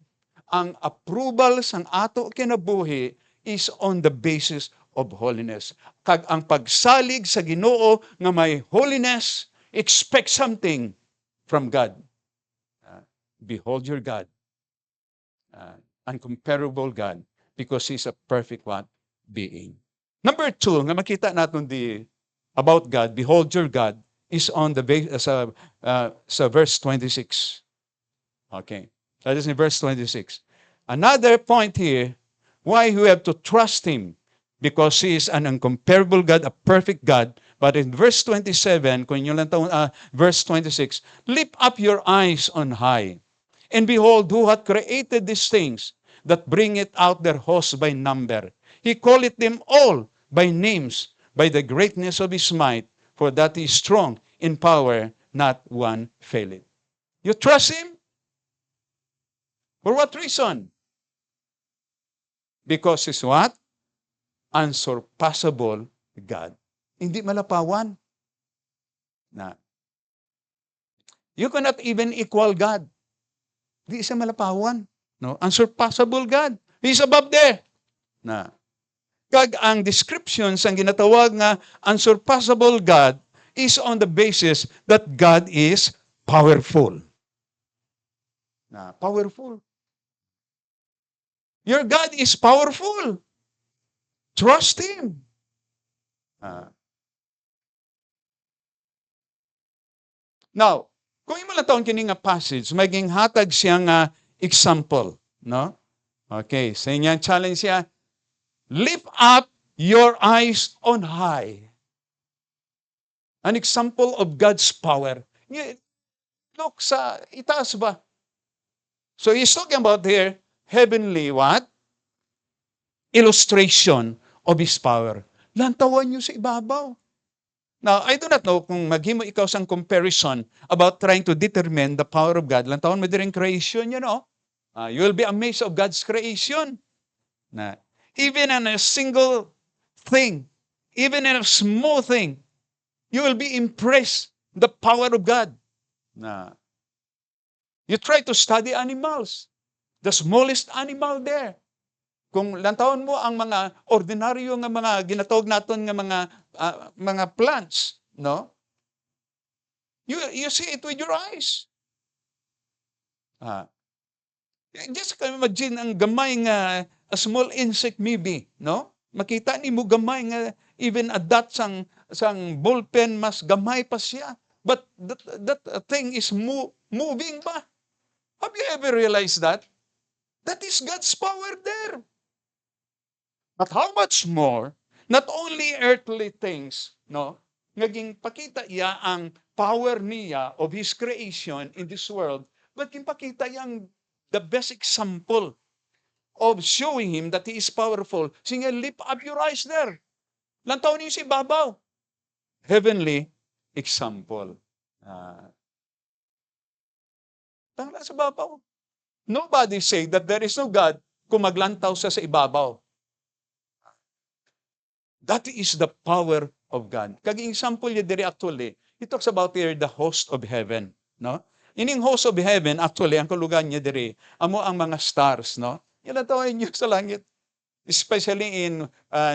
Ang approval sang ato kinabuhi is on the basis of holiness. Kag ang pagsalig sa Ginoo nga may holiness, expect something from God. Behold your God, uncomparable God, because He's a perfect being. Number 2, nga makita natin about God, behold your God, is on the sa verse 26. Okay, that is in verse 26. Another point here, why we have to trust Him, because He is an incomparable God, a perfect God. But in verse 27, kung nyo lang verse 26, lift up your eyes on high, and behold, who hath created these things, that bring it out their hosts by number. He calleth them all by names, by the greatness of His might, for that He is strong in power, not one faileth. You trust Him? For what reason? Because He's what? Unsurpassable God. Hindi malapawan. You cannot even equal God. Hindi siya malapawan. No? Unsurpassable God. He's above there. Kag ang descriptions ang ginatawag nga unsurpassable God is on the basis that God is powerful. Powerful. Your God is powerful. Trust Him. Now, kung imo lang taon kini nga passage, maging hatag siya nga example, no? Okay, sa inyang challenge siya, lift up your eyes on high. An example of God's power. Look sa itaas ba? So he's talking about here, heavenly what? Illustration of His power. Lantawan niyo sa ibabaw. Now, I do not know kung maghimo ikaw sang comparison about trying to determine the power of God. Lantawan mo din creation, you know. You will be amazed of God's creation. Even in a single thing, even in a small thing, you will be impressed the power of God. You try to study animals. The smallest animal there. Kung lantawon mo ang mga ordinaryo nga mga ginatawag naton nga mga plants, no? You see it with your eyes. Just imagine ang gamay nga a small insect maybe, no? Makita nimo gamay nga even a dot sang ballpen mas gamay pa siya. But that thing is moving ba? Have you ever realized that? That is God's power there. But how much more, not only earthly things, no? Naging pakita iya ang power niya of His creation in this world, but ginpakita yang the best example of showing Him that He is powerful. Sige, lift up your eyes there. Lantaw niyo si babaw. Heavenly example. Tangla sa babaw. Nobody say that there is no God kung maglantaw sa ibabaw. That is the power of God. Kaging example niya diri actually, he talks about here the host of heaven, no? Ining host of heaven actually ang kulugan niya diri amo ang mga stars, no? Yan tawag niyo sa langit. Especially in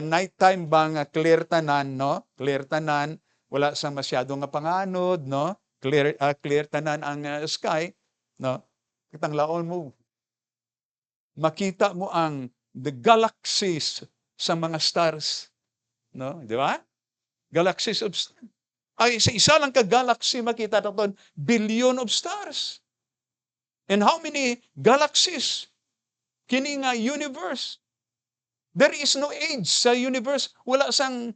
nighttime bang clear tanan, no? Clear tanan, wala sa masyado nga panganod, no? Clear tanan ang sky, no? Kitang laon mo. Makita mo ang the galaxies sa mga stars. No, di ba? Galaxies of stars. Ay, sa isa lang ka-galaxy makita natin, billion of stars. And how many galaxies? Kini nga universe. There is no age sa universe. Wala sang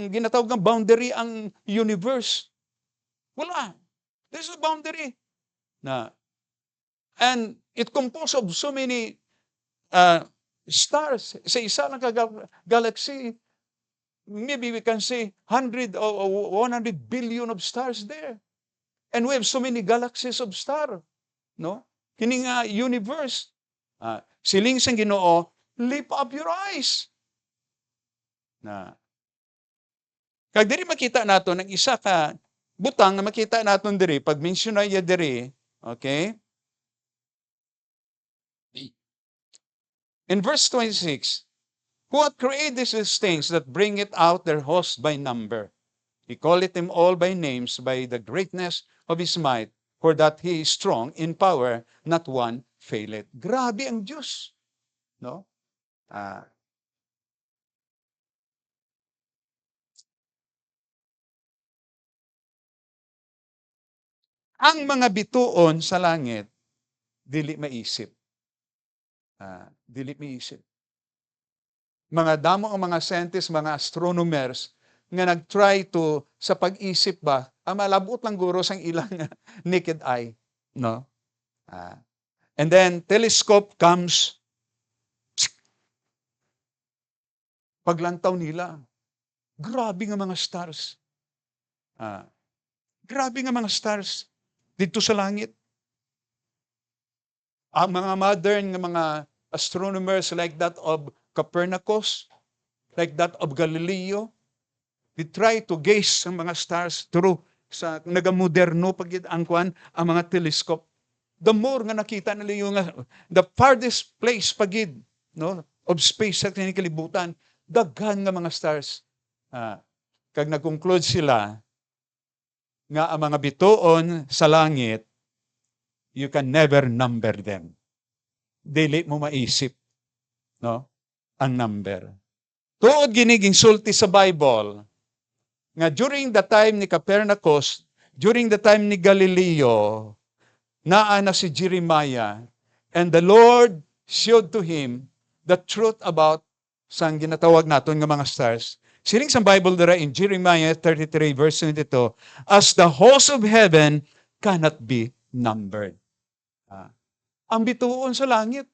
ginatawag ng boundary ang universe. Wala. There's no boundary. And it composed of so many stars. Sa isa lang ka-galaxy, maybe we can say 100 or 100 billion of stars there. And we have so many galaxies of star. No? Kini nga universe. Siling sang Ginoo, lift up your eyes. Na. Kag diri makita nato ng isa ka butang na makita naton diri pag mention na iya diri, okay? In verse 26, who hath created these things that bring it out their host by number? He calleth them all by names, by the greatness of his might, for that he is strong in power, not one faileth. Grabe ang Diyos. No? Ang mga bituon sa langit, dili maisip. Dili maisip. Mga damo ang mga scientists, mga astronomers, nga nag-try to, sa pag-isip ba, malabot lang guro sang ilang naked eye. No? And then, telescope comes, paglantaw nila, grabe nga mga stars. Grabe nga mga stars dito sa langit. Ang mga modern nga mga astronomers like that of Copernicus, like that of Galileo, they try to gaze sa mga stars through sa nagamoderno pagid-angkuan ang mga telescope. The more nga nakita nila yung the farthest place pagid, no, of space sa kalibutan, daghan nga mga stars. Kag nag-conclude sila nga ang mga bituon sa langit, you can never number them. Dili mo maisip, no, ang number. Tuod giniging sulti sa Bible, nga during the time ni Copernicus, during the time ni Galileo, naa na si Jeremiah, and the Lord showed to him the truth about sang ginatawag naton nga mga stars. Siling sa Bible dira in Jeremiah 33 verse 22, as the host of heaven cannot be numbered. Ang bituon sa langit,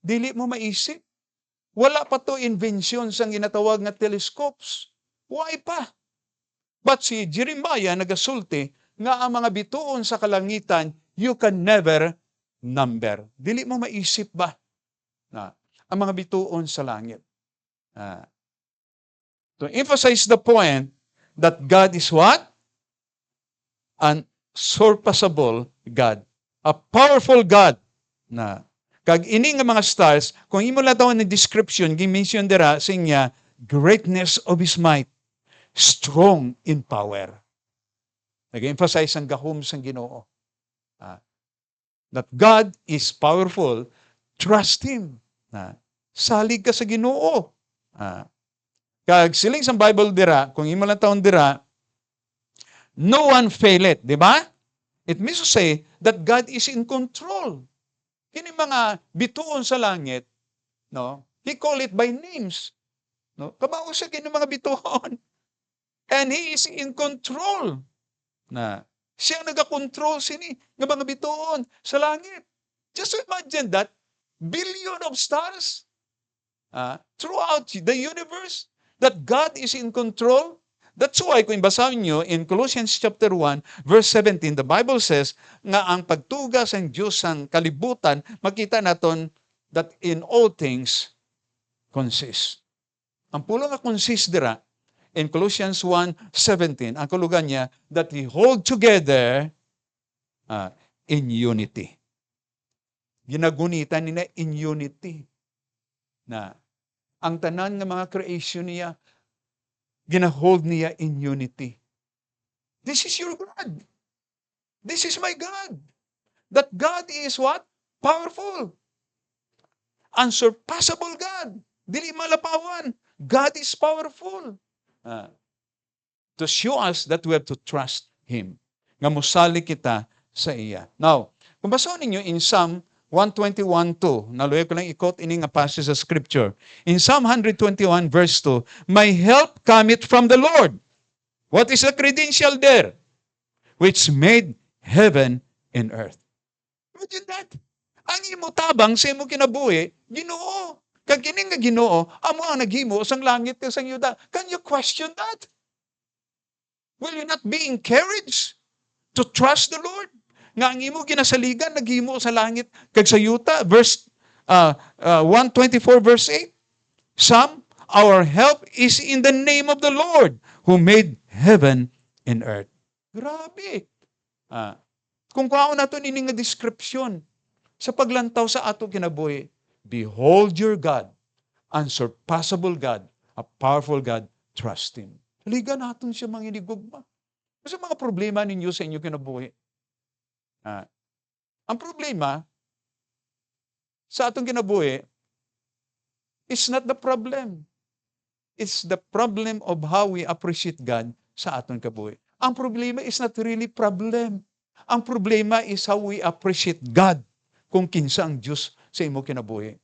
dili mo maisip. Wala pa to invention sang ginatawag nga telescopes. Why pa? But si Jeremiah nagasulti nga ang mga bituon sa kalangitan, you can never number. Dili mo maisip ba na ang mga bituon sa langit? To emphasize the point that God is what? An unsurpassable God. A powerful God. Na kag ini nga mga stars, kung imo latawan ni description, gi-mention dira sa inya, greatness of His might, strong in power. Nag-emphasize ang gahom sang Ginoo. That God is powerful, trust Him. Salig ka sa Ginoo. Kag siling sa Bible dira, kung imo lang taon dira, no one faileth, di ba? It means to say that God is in control. Kini mga bituon sa langit, no? He call it by names. No? Kabao siya kini mga bituon. And He is in control. Na siya nagakontrol sini nga mga bituon sa langit. Just imagine that billion of stars throughout the universe, that God is in control. That's why kung basahin nyo in Colossians chapter 1 verse 17, the Bible says nga ang pagtugas ng Diyos ang kalibutan, makita naton that in all things consist. Ang pulo nga consist dira in Colossians 1:17, ang kulugan niya that we hold together in unity. Ginagunitan nila in unity. Na ang tanan ng mga creation niya, ginahold niya in unity. This is your God. This is my God. That God is what? Powerful. Unsurpassable God. Dili malapawan. God is powerful. To show us that we have to trust Him. Nga musali kita sa iya. Now, kung basahin ninyo in Psalm 121:2, naluya ko lang i-quote ini nga passage sa scripture. In Psalm 121 verse 2, my help cometh from the Lord. What is the credential there? Which made heaven and earth. Imagine that. Ang imo tabang sa imo kinabuhi, Ginoo. Kag kini nga Ginoo, amo ang naghimo sang langit kag sang yuta. Can you question that? Will you not be encouraged to trust the Lord? Nga ang imo ginasaligan, naghimo sa langit kag sa yuta. Verse 124 verse 8. Some, our help is in the name of the Lord who made heaven and earth. Grabe. Kung kaon nato ini nga description sa paglantaw sa ato kinabuhi, behold your God, unsurpassable God, a powerful God, trust Him. Liga natin siya mga inigugma. Kasi mga problema ninyo sa inyo kinabuhi. Ang problema sa atong kinabuhi is not the problem. It's the problem of how we appreciate God sa atong kabuhi. Ang problema is not really problem. Ang problema is how we appreciate God kung kinsa ang Diyos sa imo kinabuhi.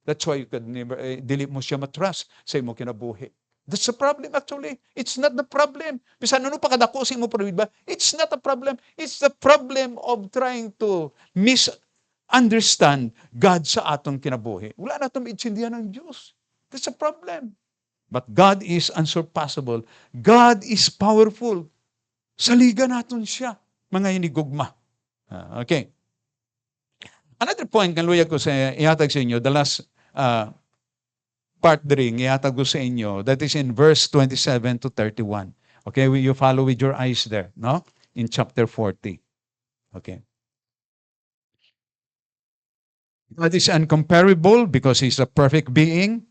That's why you could never, dili mo siya matrust sa imo kinabuhi. That's the problem actually. It's not the problem. Bisan ano pa kadako sa imo problema, it's not a problem. It's the problem of trying to misunderstand God sa atong kinabuhi. Wala na itong maintindihan ng Diyos. That's a problem. But God is unsurpassable. God is powerful. Saligan natin siya, mga hinigugma. Okay. Another point, kaluya ko sa ihatag sa inyo, the last part ring, ihatag ko sa inyo, that is in verse 27 to 31. Okay, you follow with your eyes there, no? In chapter 40. Okay. God is incomparable because He's a perfect being.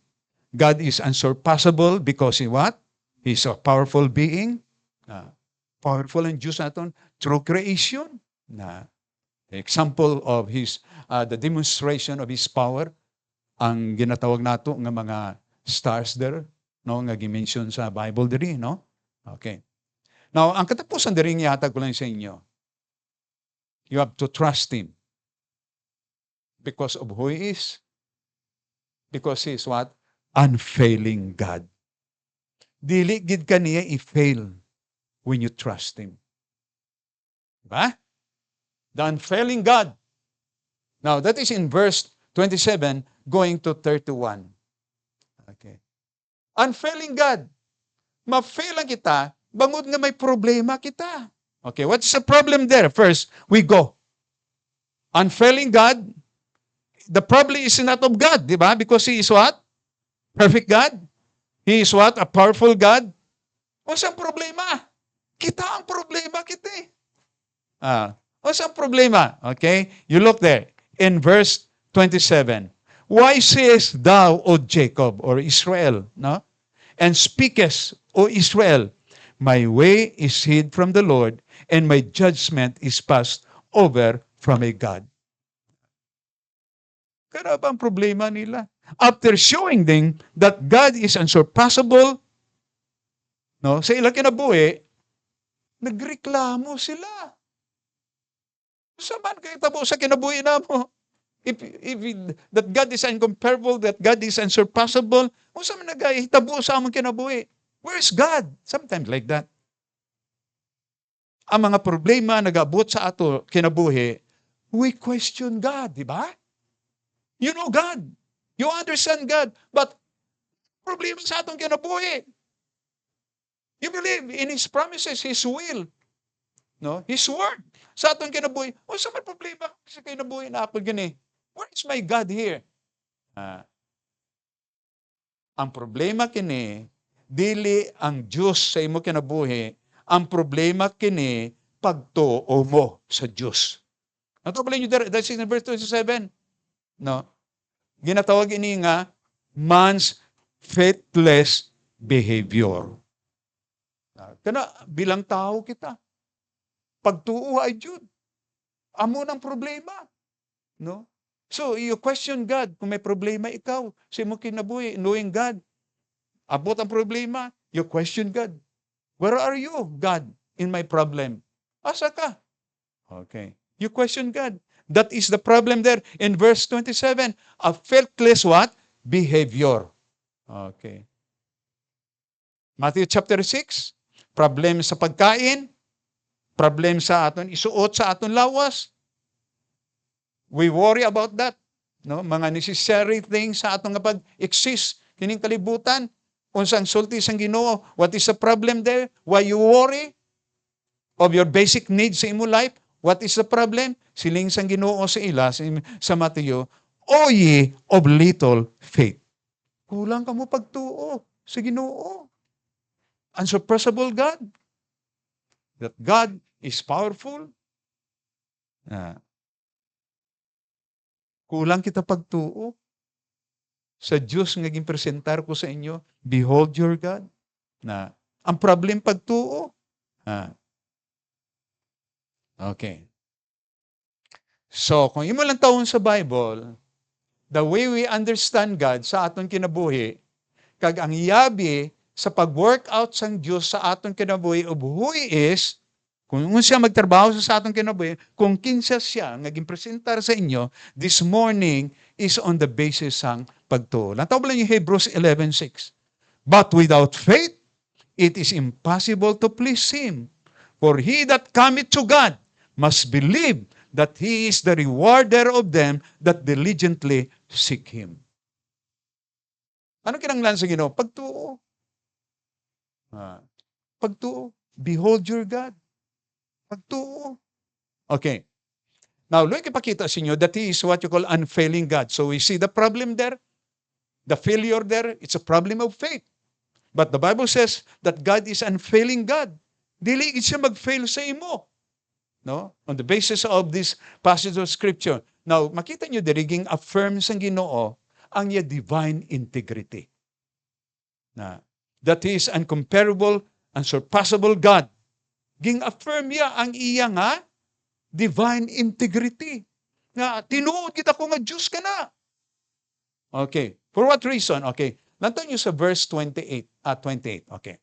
God is unsurpassable because He what? He's a powerful being. Powerful ang Diyos natin through creation. The example of His, the demonstration of His power, ang ginatawag nato nga mga stars there, no, nga gi-mention sa Bible diri, no? Okay. Now, ang katapusan diri nga ihatag ko lang sa inyo. You have to trust Him because of who He is. Because He is what? Unfailing God. Dili gid kaniya i-fail when you trust Him. Diba? The unfailing God. Now, that is in verse 27 going to 31. Okay. Unfailing God. Ma-fail lang kita, bangod nga may problema kita. Okay, what's the problem there? First, we go. Unfailing God, the problem is not of God, di ba? Because He is what? Perfect God. He is what? A powerful God. What's ang problema? Kita ang problema kita eh. What's ang problema? Okay? You look there. In verse 27. Why sayest thou, O Jacob, or Israel, no? And speakest, O Israel, my way is hid from the Lord, and my judgment is passed over from a God. Kaya ba ang problema nila? After showing them that God is unsurpassable, no, sa ilang kinabuhi, nagreklamo sila. Saman kayo tabo sa kinabuhi na mo? If that God is incomparable, that God is unsurpassable, kung saan nagahitabo sa among kinabuhi? Where's God? Sometimes like that. Ang mga problema nag-abot sa ato kinabuhi, we question God, di ba? You know God. You understand God. But problema sa atong kinabuhi. You believe in His promises, His will, no? His word. Sa atong kinabuhi, sa may problema sa kinabuhi na ako gani? Where is my God here? Ang problema kini, dili ang Diyos sa imo kinabuhi, ang problema kini, pagtuo mo sa Diyos. Natubali nyo there, that's in verse 27. No? Ginatawag ini nga, man's faithless behavior. Kana, bilang tao kita, pagtuo ay Diyod. Amo ng problema. No? So, you question God kung may problema ikaw sa imo kinabuhi, knowing God. Abot ang problema, you question God. Where are you, God, in my problem? Asa ka? Okay. You question God. That is the problem there in verse 27. A faithless what? Behavior. Okay. Matthew chapter 6, problem sa pagkain, problem sa aton isuot sa aton lawas. We worry about that. no, mga necessary things sa atong nga pag-exist kining kalibutan. Unsang sulti sang Ginoo, what is the problem there? Why you worry of your basic needs sa imo life? What is the problem? Siling sang Ginoo sa ila sa Mateo, O ye of little faith. Kulang ka mo pagtuo sa Ginoo. Unsurpassable God. That God is powerful. Kulang kita pagtuo sa Diyos nga ginpresentar ko sa inyo. Behold your God. Ang problem pagtuo. Okay. So, kung imo lang taon sa Bible, the way we understand God sa aton kinabuhi, kag ang yabi sa pag-workout sang Diyos sa aton kinabuhi of who He is, kung siya magtrabaho sa aton kinabuhi, kung kinsa siya nga ginpresentar sa inyo, this morning is on the basis sang pagtuo. Lantaw ba lang yung Hebrews 11:6? But without faith, it is impossible to please Him. For he that cometh to God must believe that He is the rewarder of them that diligently seek Him. Ano kinanglan sa Ginoo? Pagtuo. Pagtuo. Behold your God. Pagtuo. Okay. Now, look, ipakita sa inyo that He is what you call unfailing God. So we see the problem there. The failure there, it's a problem of faith. But the Bible says that God is unfailing God. Dili siya mag-fail sa imo. No? On the basis of this passage of Scripture. Now, makita nyo diriging affirm sang Ginoo ang iya divine integrity. That He is uncomparable, unsurpassable God. Ging-affirm niya ang iya nga divine integrity. Nga, tinuod kita ko nga Diyos ka na. Okay. For what reason? Okay. Lantan nyo sa verse 28. Okay.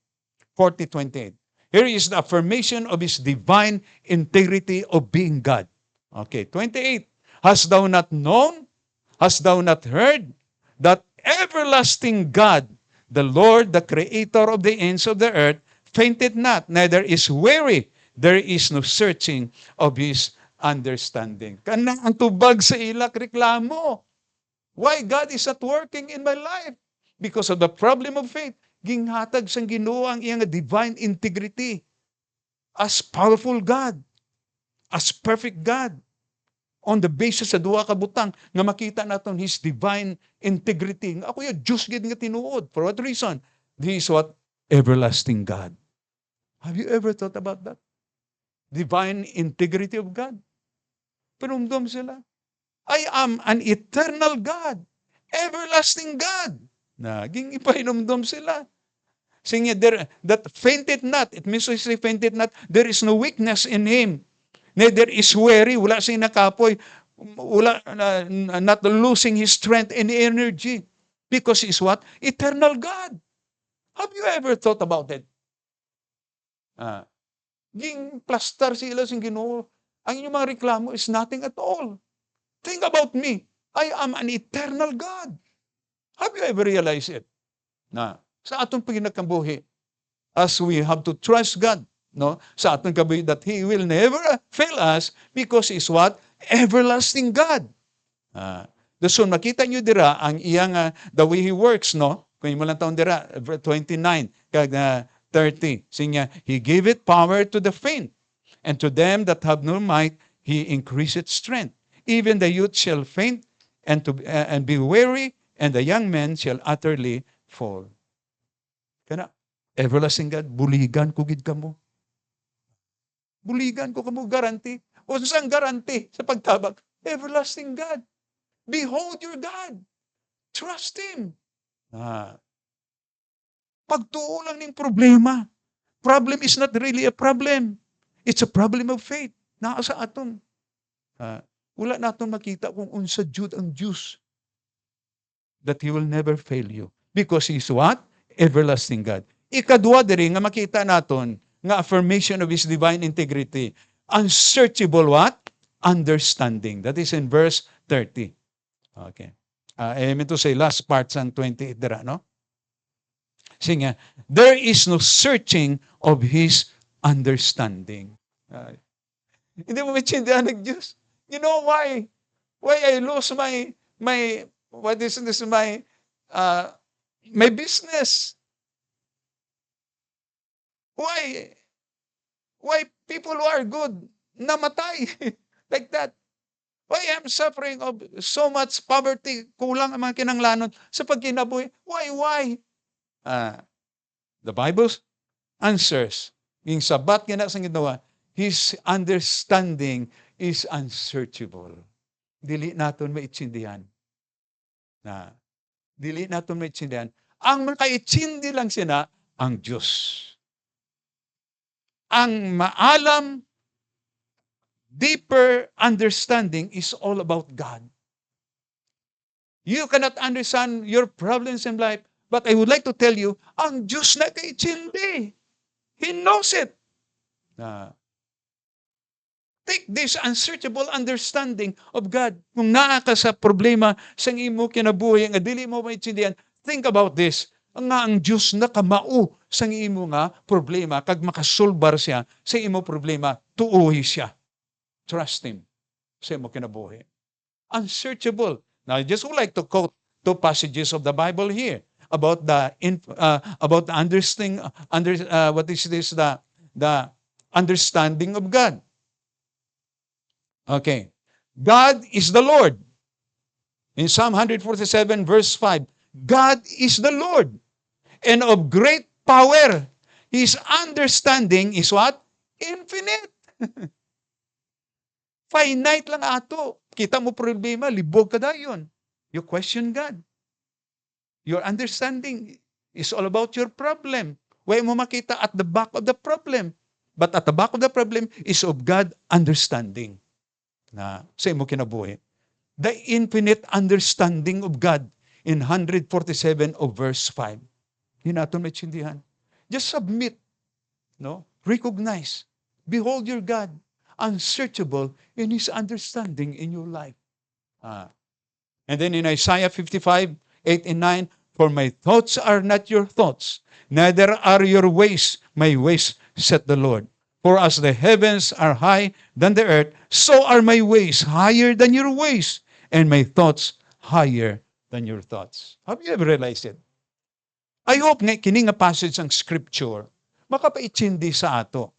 40:28. Here is the affirmation of His divine integrity of being God. Okay. 28. Hast thou not known? Hast thou not heard? That everlasting God, the Lord, the creator of the ends of the earth, fainted not, neither is weary. There is no searching of His understanding. Kanang ang tubag sa ilak reklamo. Why God is not working in my life? Because of the problem of faith. Ginghatag sang Ginoo ang iyang divine integrity. As powerful God. As perfect God. On the basis sa duha ka butang nga makita naton His divine integrity. Ako yung Diyos gid nga tinuod. For what reason? This is what? Everlasting God. Have you ever thought about that? Divine integrity of God. Panumdum sila. I am an eternal God. Everlasting God. Naging ipahinumdum sila. Saying that fainted not. It means to say fainted not. There is no weakness in Him. Neither is weary. Wala siyang nakapoy. Wala, not losing His strength and energy. Because He is what? Eternal God. Have you ever thought about it? Ging plaster sila sa Ginoo. Ang inyong mga reklamo is nothing at all. Think about me. I am an eternal God. Have you ever realized it? Sa atong paginakambuhi, as we have to trust God, no? Sa atong kabuhi that He will never fail us because He is what? Everlasting God. So makita nyo dira ang iyang the way He works, no? Kung mo lang taon dira, 29 kag 30. Sinya, He giveth power to the faint, and to them that have no might, He increaseth strength. Even the youth shall faint and be weary, and the young men shall utterly fall. Kana, everlasting God, buligan ko gid kamo. Buligan ko kamo, garanti. O saan garanti sa pagtabag? Everlasting God. Behold your God. Trust Him. Pagtuo lang ng problema. Problem is not really a problem. It's a problem of faith. Naa sa aton. Wala naton makita kung unsa jud ang Diyos. That He will never fail you. Because He is what? Everlasting God. Ikadua diri nga makita naton nga affirmation of His divine integrity. Unsearchable what? Understanding. That is in verse 30. Okay. I meant to say last part sang 28 dira, no? Sige, there is no searching of His understanding. Hindi mo maintindihan ng Diyos. You know why? Why I lose what is this, my business. Why people who are good namatay like that? Why I'm suffering of so much poverty, kulang ang mga kinanglanon sa pagkinabuhi? Why? The Bible answers, yung sabat nga na sa ginawa, his understanding is unsearchable. Dili naton maitsindihan. Dili naton maitsindihan. Ang makaitsindi lang sina, ang Diyos. Ang maalam, deeper understanding is all about God. You cannot understand your problems in life, but I would like to tell you, ang Diyos na kaitsindi. He knows it. Take this unsearchable understanding of God. Kung naa ka sa problema sa imo kinabuhi nga dili mo maintindihan, think about this. Ang Diyos na kamao sa imo nga problema kag makasolbar siya sa imo problema, tuohi siya. Trust Him sa imo kinabuhi. Unsearchable. Now, I just would like to quote two passages of the Bible here about the understanding. The understanding of God. Okay. God is the Lord. In Psalm 147 verse 5, God is the Lord, and of great power. His understanding is what? Infinite. Finite lang ato. Kita mo problema, libog ka dayon. You question God. Your understanding is all about your problem. Way mo makita at the back of the problem. But at the back of the problem is of God understanding. Na sa imo kinabuhi. The infinite understanding of God in 147 of verse 5. Yun natin maintindihan. Just submit. No? Recognize. Behold your God. Unsearchable in His understanding in your life. And then in Isaiah 55, 8 and 9, for my thoughts are not your thoughts, neither are your ways my ways, said the Lord. For as the heavens are high than the earth, so are my ways higher than your ways, and my thoughts higher than your thoughts. Have you ever realized it? I hope nga kini nga passage ng scripture makapaitsindi sa ato.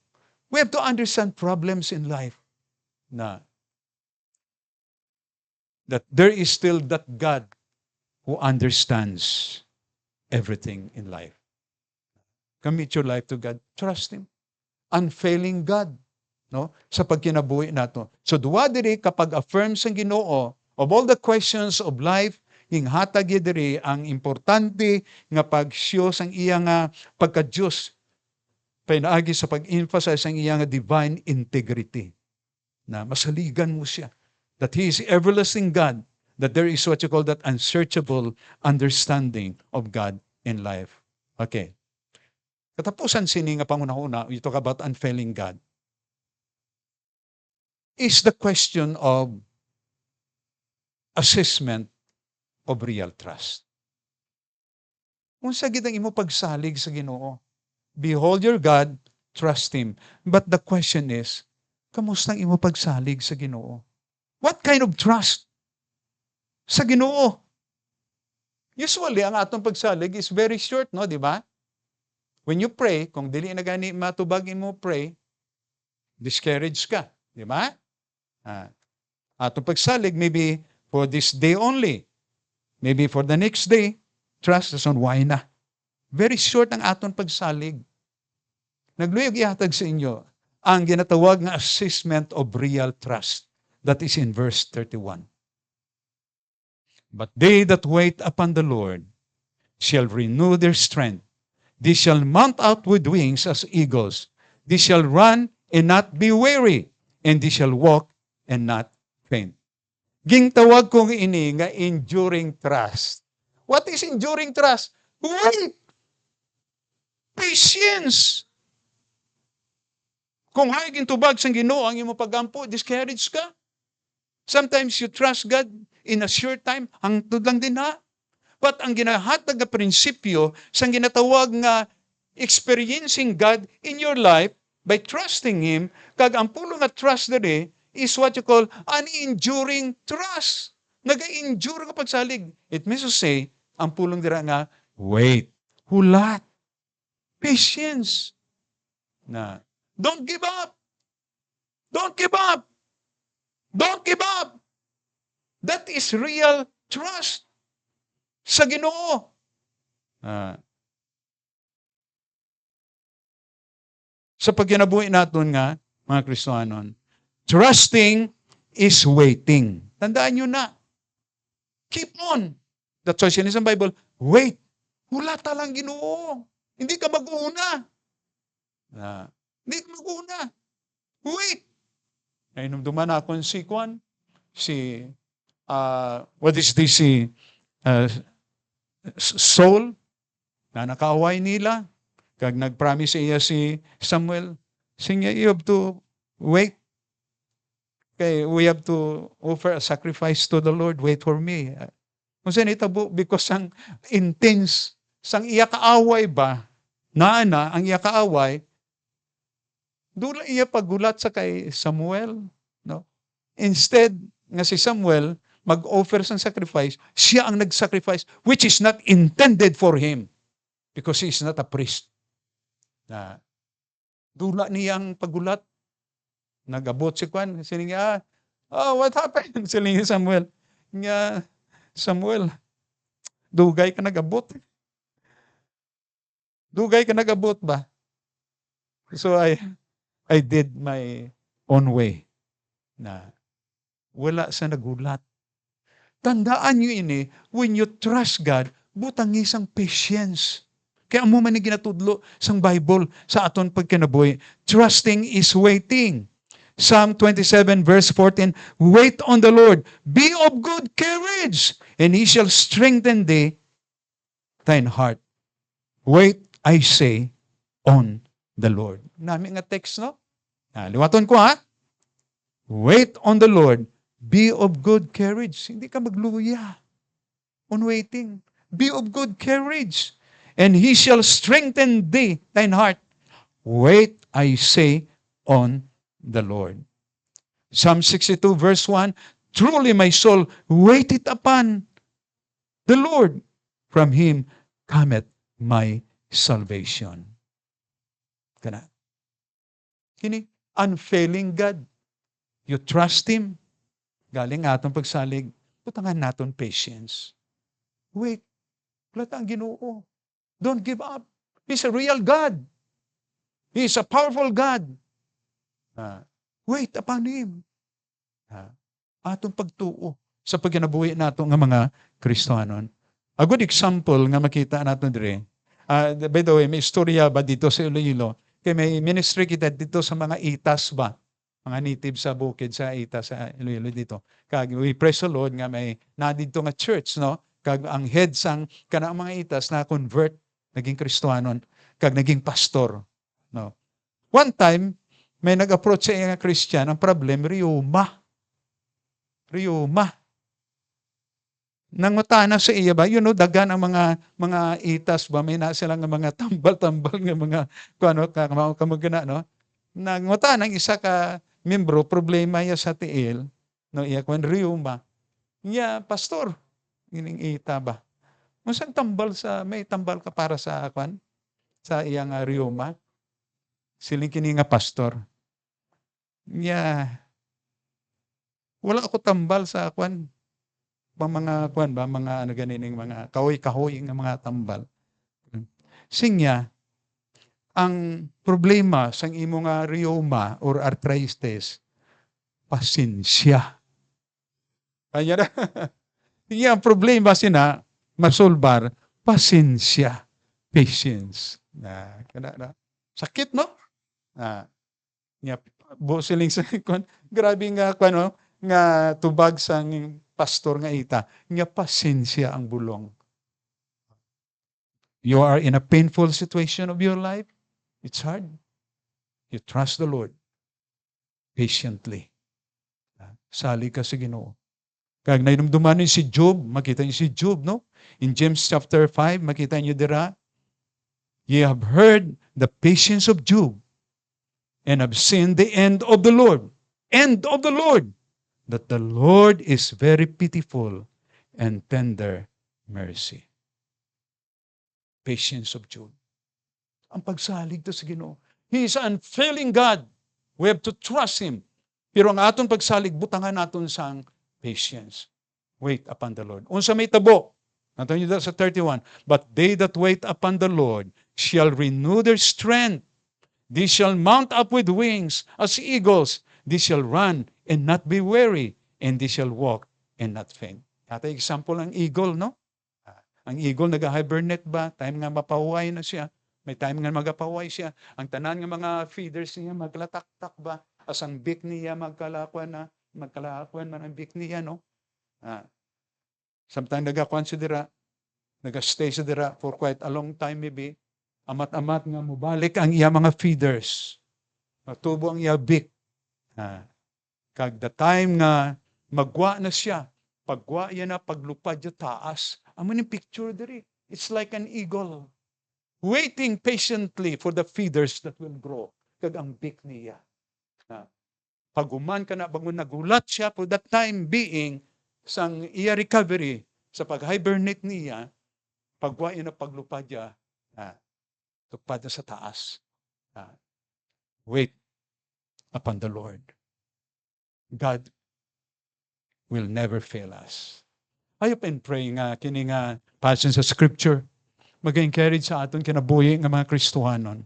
We have to understand problems in life na that there is still that God who understands everything in life. Commit your life to God. Trust Him. Unfailing God, no? Sa pagkinabuhi nato. So duwa diri kapag affirm sa Ginoo of all the questions of life, hinghatag diri ang importante nga pagsyo sang iya nga pagka-Dios pinaagi sa pag-emphasize ang iya nga divine integrity. Na masaligan mo siya that He is everlasting God, that there is what you call that unsearchable understanding of God in life. Okay. Katapusan sini nga pangunahuna, you talk about unfailing God, is the question of assessment of real trust. Kung sa gitang imo pagsalig sa Ginoo, behold your God, trust Him. But the question is, kamusta ang imo pagsalig sa Ginoo? What kind of trust sa Ginoo? Usually, ang atong pagsalig is very short, no? Di ba? When you pray, kung dili na gani matubag mo pray, discouraged ka. Di ba? Atong pagsalig, maybe for this day only. Maybe for the next day, trust is on why na. Very short ang atong pagsalig. Nagluyog ihatag sa inyo ang ginatawag na assessment of real trust. That is in verse 31. But they that wait upon the Lord shall renew their strength. They shall mount out with wings as eagles. They shall run and not be weary, and they shall walk and not faint. Gingtawag kong ini nga enduring trust. What is enduring trust? Wait! Patience! Kung hay gintubag sang Ginoo ang imong pagampo, discouraged ka. Sometimes you trust God in a short time, hangtod lang din ha. But ang ginahatag nga prinsipyo sang ginatawag nga experiencing God in your life by trusting Him, kag ang pulo nga trust diri is what you call an enduring trust. Nag-endure ka pagsalig. It means to say, ang pulong dira nga, wait, hulat, patience. Na, don't give up. Don't give up. Don't give up. That is real trust sa Ginoo. Sa pagkinabuhi natin nga, mga Kristohanon, trusting is waiting. Tandaan nyo na. Keep on. That's why siya sa Bible, wait. Hula talang Ginoo. Hindi ka mag-una. Hindi ka mag-una. Wait. Ay, nung duman ako si Kwan, what is this, Saul, na nakaaway nila, kag nag-promise iya si Samuel, siya, you have to wait. Okay, we have to offer a sacrifice to the Lord. Wait for me. Kung saan itabo, because ang intense, sang iya kaaway ba, ang iya kaaway, doon iya pagulat sa kay Samuel. No? Instead, nga si Samuel, mag-offer sang sacrifice, siya ang nag-sacrifice, which is not intended for him. Because he is not a priest. Dula niyang pagulat. Nag-abot si Kwan. Sili nga, what happened? Sili nga Samuel. Nga, Samuel, dugay ka nag-abot. Dugay ka nag-abot ba? So I did my own way. Na wala sa nagulat. Tandaan nyo ini, when you trust God, butang isang patience. Kaya mo man ginatudlo sang Bible sa aton pagkinabuhi. Trusting is waiting. Psalm 27 verse 14, wait on the Lord, be of good courage, and He shall strengthen thee, thine heart. Wait, I say, on the Lord. Nami nga text, no? Liwaton ko, ha? Wait on the Lord, be of good courage. Hindi ka magluya on waiting. Be of good courage, and He shall strengthen thee, thine heart. Wait, I say, on the Lord. Psalm 62 verse 1, truly my soul waiteth upon the Lord. From Him cometh my salvation. Kana. Kini, unfailing God. You trust Him. Galing atong pagsalig, putangan naton patience. Wait, plata ang Ginoo. Don't give up. He's a real God. He's a powerful God. Wait upon Him. Atong pagtuo sa pagkinabuhi nato nga mga Kristohanon. A good example nga makita nato dire. By the way, may istorya ba dito sa Iloilo? Kaya may ministry kita dito sa mga itas ba? Mga native sa bukid sa itas sa Iloilo dito. Kag we praise the Lord nga may nadito nga church, no? Kag ang head sang kana mga itas na convert, naging Kristohanon, kag naging pastor, no? One time may nag-approach sa nga Christian, ang problem, rheuma. Nangutana sa iya ba, dagan ang mga itas ba, may na silang mga tambal-tambal ng mga, kamagana, no? Nangutana ang isa ka membro, problema iya sa tiil, no, iya kwan, rheuma. Iya, pastor, ining ita ba? May tambal ka para sa kwan? Sa iyang rheuma? Siling kini nga pastor. Wala ako tambal sa kwan. Mga kwan ba, mga ganining mga kahoy-kahoy nga mga tambal. Singya, ang problema sang imo nga rheuma or arthritis, pasensya. Kanya na. Ang problema sina, masolbar, pasensya, patience. Sakit, no? Siling sa kwan, grabe nga nga tubag sang pastor nga ita, nga pasensya ang bulong. You are in a painful situation of your life, it's hard. You trust the Lord patiently. Sali ka sa Ginoo. Kag nainumduman niyo si Job, makita niyo si Job, no? In James chapter 5, makita niyo dira, ye have heard the patience of Job, and have seen the end of the Lord. End of the Lord. that the Lord is very pitiful and tender mercy. Patience of Job. Ang pagsalig to sa Ginoo. He is an unfailing God. We have to trust Him. Pero ang aton pagsalig, butangan naton sang patience. Wait upon the Lord. Unsa may tabo? Nato nyo sa 31. But they that wait upon the Lord shall renew their strength. They shall mount up with wings as eagles. They shall run and not be weary. And they shall walk and not faint. Ito example ng eagle, no? Ang eagle nag-hibernate ba? Time nga mapahuay na siya. May time nga magapahuay siya. Ang tanan nga mga feeders niya maglatak-tak ba? As ang beak niya magkalakuan man ang beak niya, no? Sometimes nag-considera, nag-stay sa dira for quite a long time maybe. Amat-amat nga mubalik ang iya mga feeders. Matubo ang iya beak. Kag the time nga magwa na siya, pagwa yan na paglupad yung taas, amo yung picture diri. It's like an eagle waiting patiently for the feeders that will grow. Kag ang beak niya. Paguman ka na, bangon nagulat siya for that time being, sang iya recovery, sa pag-hibernate niya, pagwa yan na paglupad niya, tupad na sa taas. Wait upon the Lord. God will never fail us. Ayop and pray nga, kini nga passion sa scripture, mag-encourage sa aton kinabuhi nga mga Kristohanon.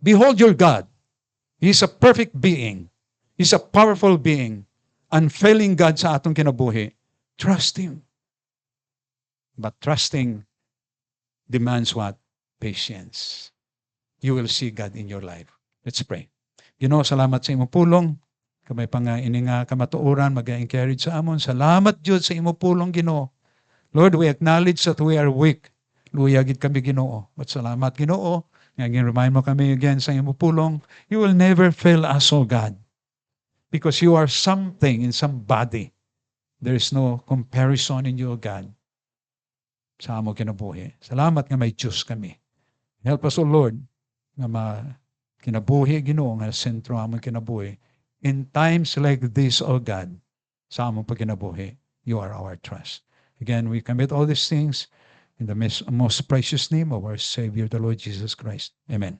Behold your God. He is a perfect being. He is a powerful being. Unfailing God sa atong kinabuhi. Trust Him. But trusting demands what? Patience. You will see God in your life. Let's pray. Ginoo, salamat sa imong pulong. Kamay pa nga ini nga kamatuoran, mag-encourage sa amon. Salamat Diyos sa imong pulong, Ginoo. Lord, we acknowledge that we are weak. Luyagid kami, Ginoo. But salamat, Ginoo. Ngayon, remind mo kami again sa imong pulong. You will never fail us, O God. Because you are something in somebody. There is no comparison in you, O God. Sa among kinabuhi. Salamat nga may Diyos kami. Help us, O Lord, nga kinabuhi, Ginoo, nga sentro among kinabuhi. In times like this, O God, sa among pagkinabuhi, you are our trust. Again, we commit all these things in the most precious name of our Savior, the Lord Jesus Christ. Amen.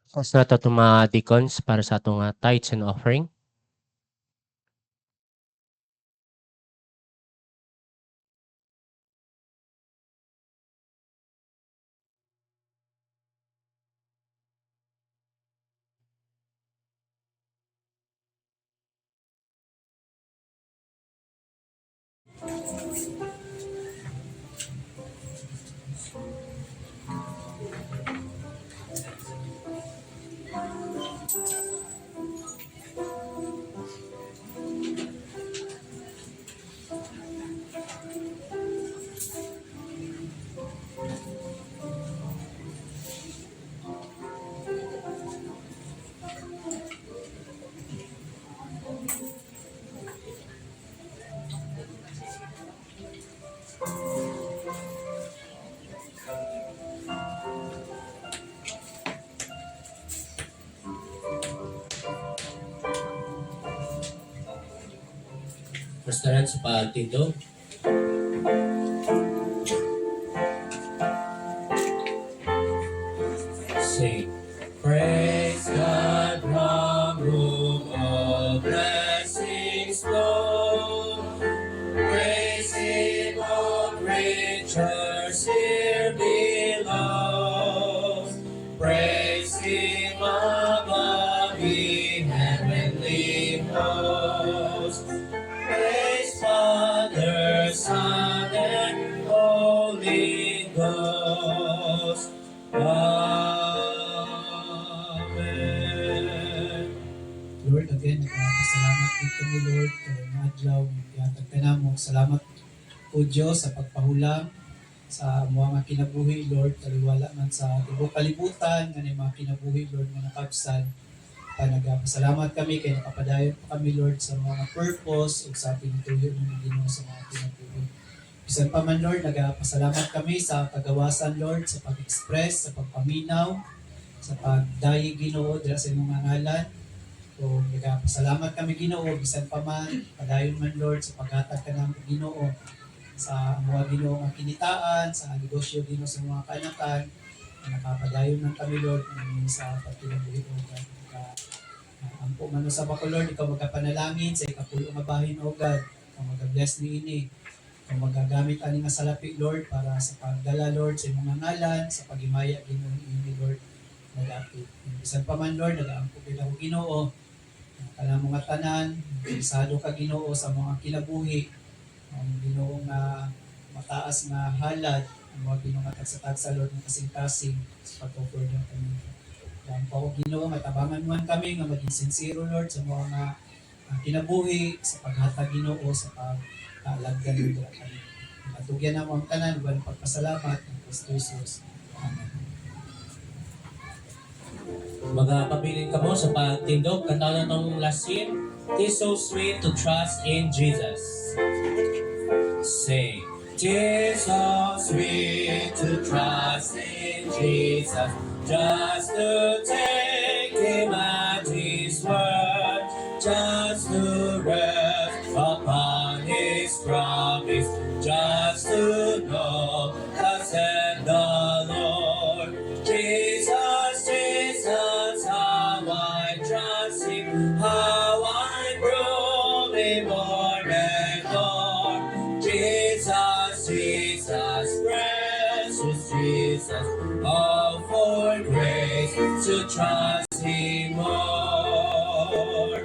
Sa ato mga deacons para sa atong tithes and offering. Restaurant sa pagtindog. Say, praise God from whom all blessings flow. Praise Him, all creatures here below. Praise Him above the heavenly hosts. Praise Father, Son, and Holy Ghost. Amen. Lord, again, nagpapasalamat din kami, Lord, karong adlaw, yatag ka na mo. Salamat po Diyos sa pagpahulam sa mga kinabuhi, Lord, kaliwala man sa tibuok kalibutan, nga mga kinabuhi, Lord, nga nakabsan. Nagpasalamat kami kay nakapadayon pa kami Lord sa mga purpose ug sa ating tuyo ng Ginoo sa mga pinatuloy. Bisan pa man Lord, nagpasalamat kami sa kagawasan Lord sa pag-express, sa pagpaminaw, sa pagdayi Ginoo dira sa imong ngalan. O nagpasalamat kami Ginoo bisan pa man padayon man Lord sa paghatag kanang Ginoo sa mga Ginoo nga kinitaan, sa negosyo Ginoo sa mga kanakan. Nakapadayon man kami Lord sa pagkinabuhi o God. Ang pumano sa bako Lord, ikaw magkapanalangin sa ikapulo nga bahin o God. Ikaw mag-bless ni ini. Ikaw magagamit ani nga salapi Lord para sa pagdala Lord sa imong ngalan, sa pagimaya Ginoo ini Lord. Nagapit. Bisan pa man Lord, nagaampo kita ko Ginoo. Kanang mga tanan, bisado ka Ginoo sa mga kinabuhi. Ang Ginoo nga mataas nga halad, ang mga Ginoo nga tagsa-tagsa Lord ng kasing-kasing sa pag-offer ng kami. Ang pao Ginoo, matabangan man kami nga maging sincero Lord sa mga kinabuhi, sa paghatag Ginoo, sa pag-alagdan ng kami. Matugyan na mo ang tanan, walang pagpasalamat ng Kristo Jesus. Amen. Magpabilin ka mo sa pagtindog. Kanta na itong last hymn. "'Tis so sweet to trust in Jesus." Sing. "'Tis so sweet to trust in Jesus, just to take Him at His word, just to rest upon His promise, just to know thus said the Lord. Jesus, Jesus, how I trust Him, how I prove Him more and more. Jesus, Jesus, precious Jesus, all for grace to trust Him more.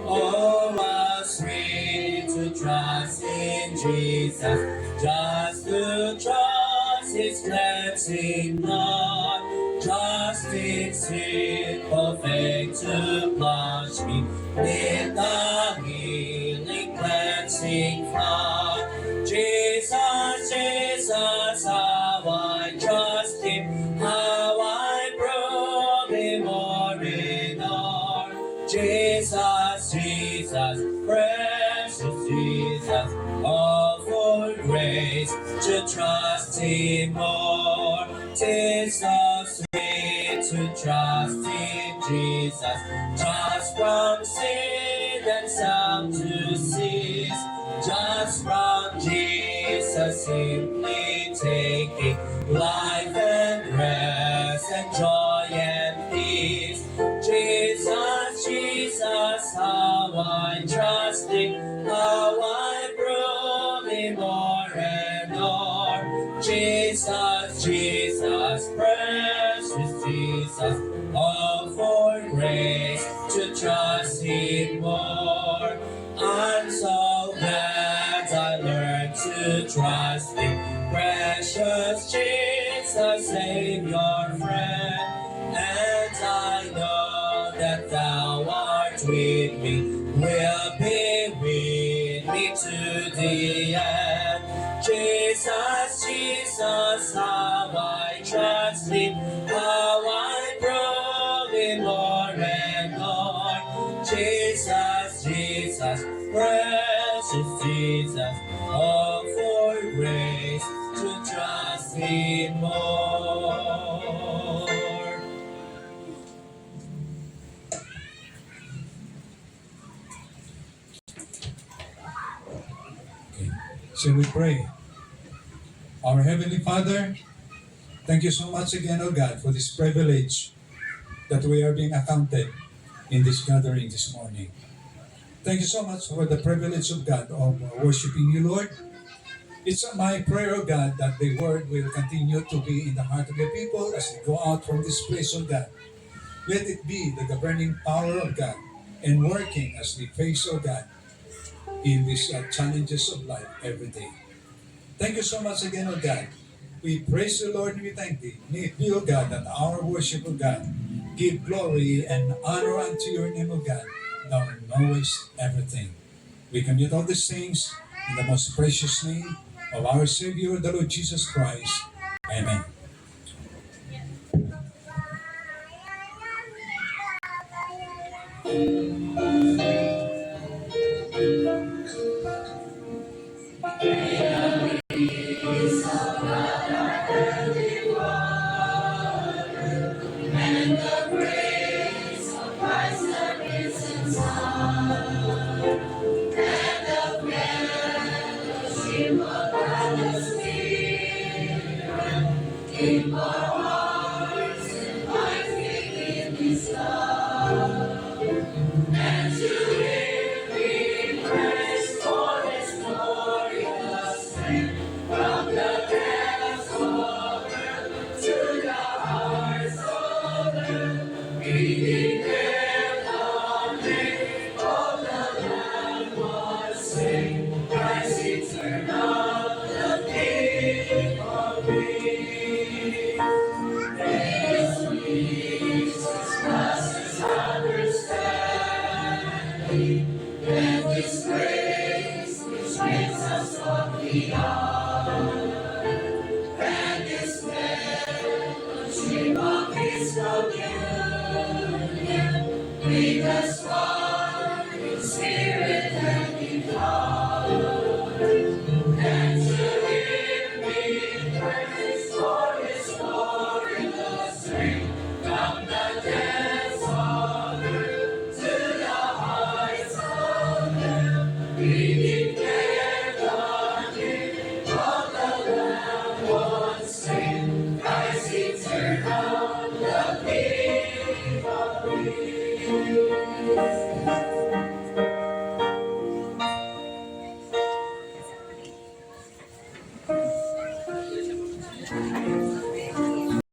Oh, how sweet to trust in Jesus, just to trust His cleansing blood, just in simple faith to plunge me in the healing cleansing flood. Jesus, Jesus, how I trust Him, how I prove Him more and more. Jesus, Jesus, precious Jesus, all for grace to trust Him more. 'Tis so sweet to trust in Jesus, just from sin and self to cease, just from Jesus simply taking life and rest and joy and peace. Jesus, Jesus, how I trust Him, how I prove Him more and more. Jesus, Jesus, precious Jesus, all for grace to trust Him more. I'm so glad I learned to trust Him, precious Jesus, Savior, friend. And I know that Thou art with me, will be with me to the end. Jesus, Jesus, how I trust Him, how I prove Him more and more. Jesus, Jesus, precious Jesus, all for grace to trust Him more. Okay. So we pray. Our Heavenly Father, thank you so much again, O God, for this privilege that we are being accounted in this gathering this morning. Thank you so much for the privilege of God of worshiping you, Lord. It's my prayer, O God, that the word will continue to be in the heart of your people as they go out from this place, O God. Let it be the governing power of God and working as we face, O God, in these challenges of life every day. Thank you so much again, O God. We praise the Lord and we thank Thee. May it be, O God, that our worship, O God, give glory and honor unto your name, O God. Thou knowest everything. We commit all these things in the most precious name of our Savior, the Lord Jesus Christ. Amen. Lead us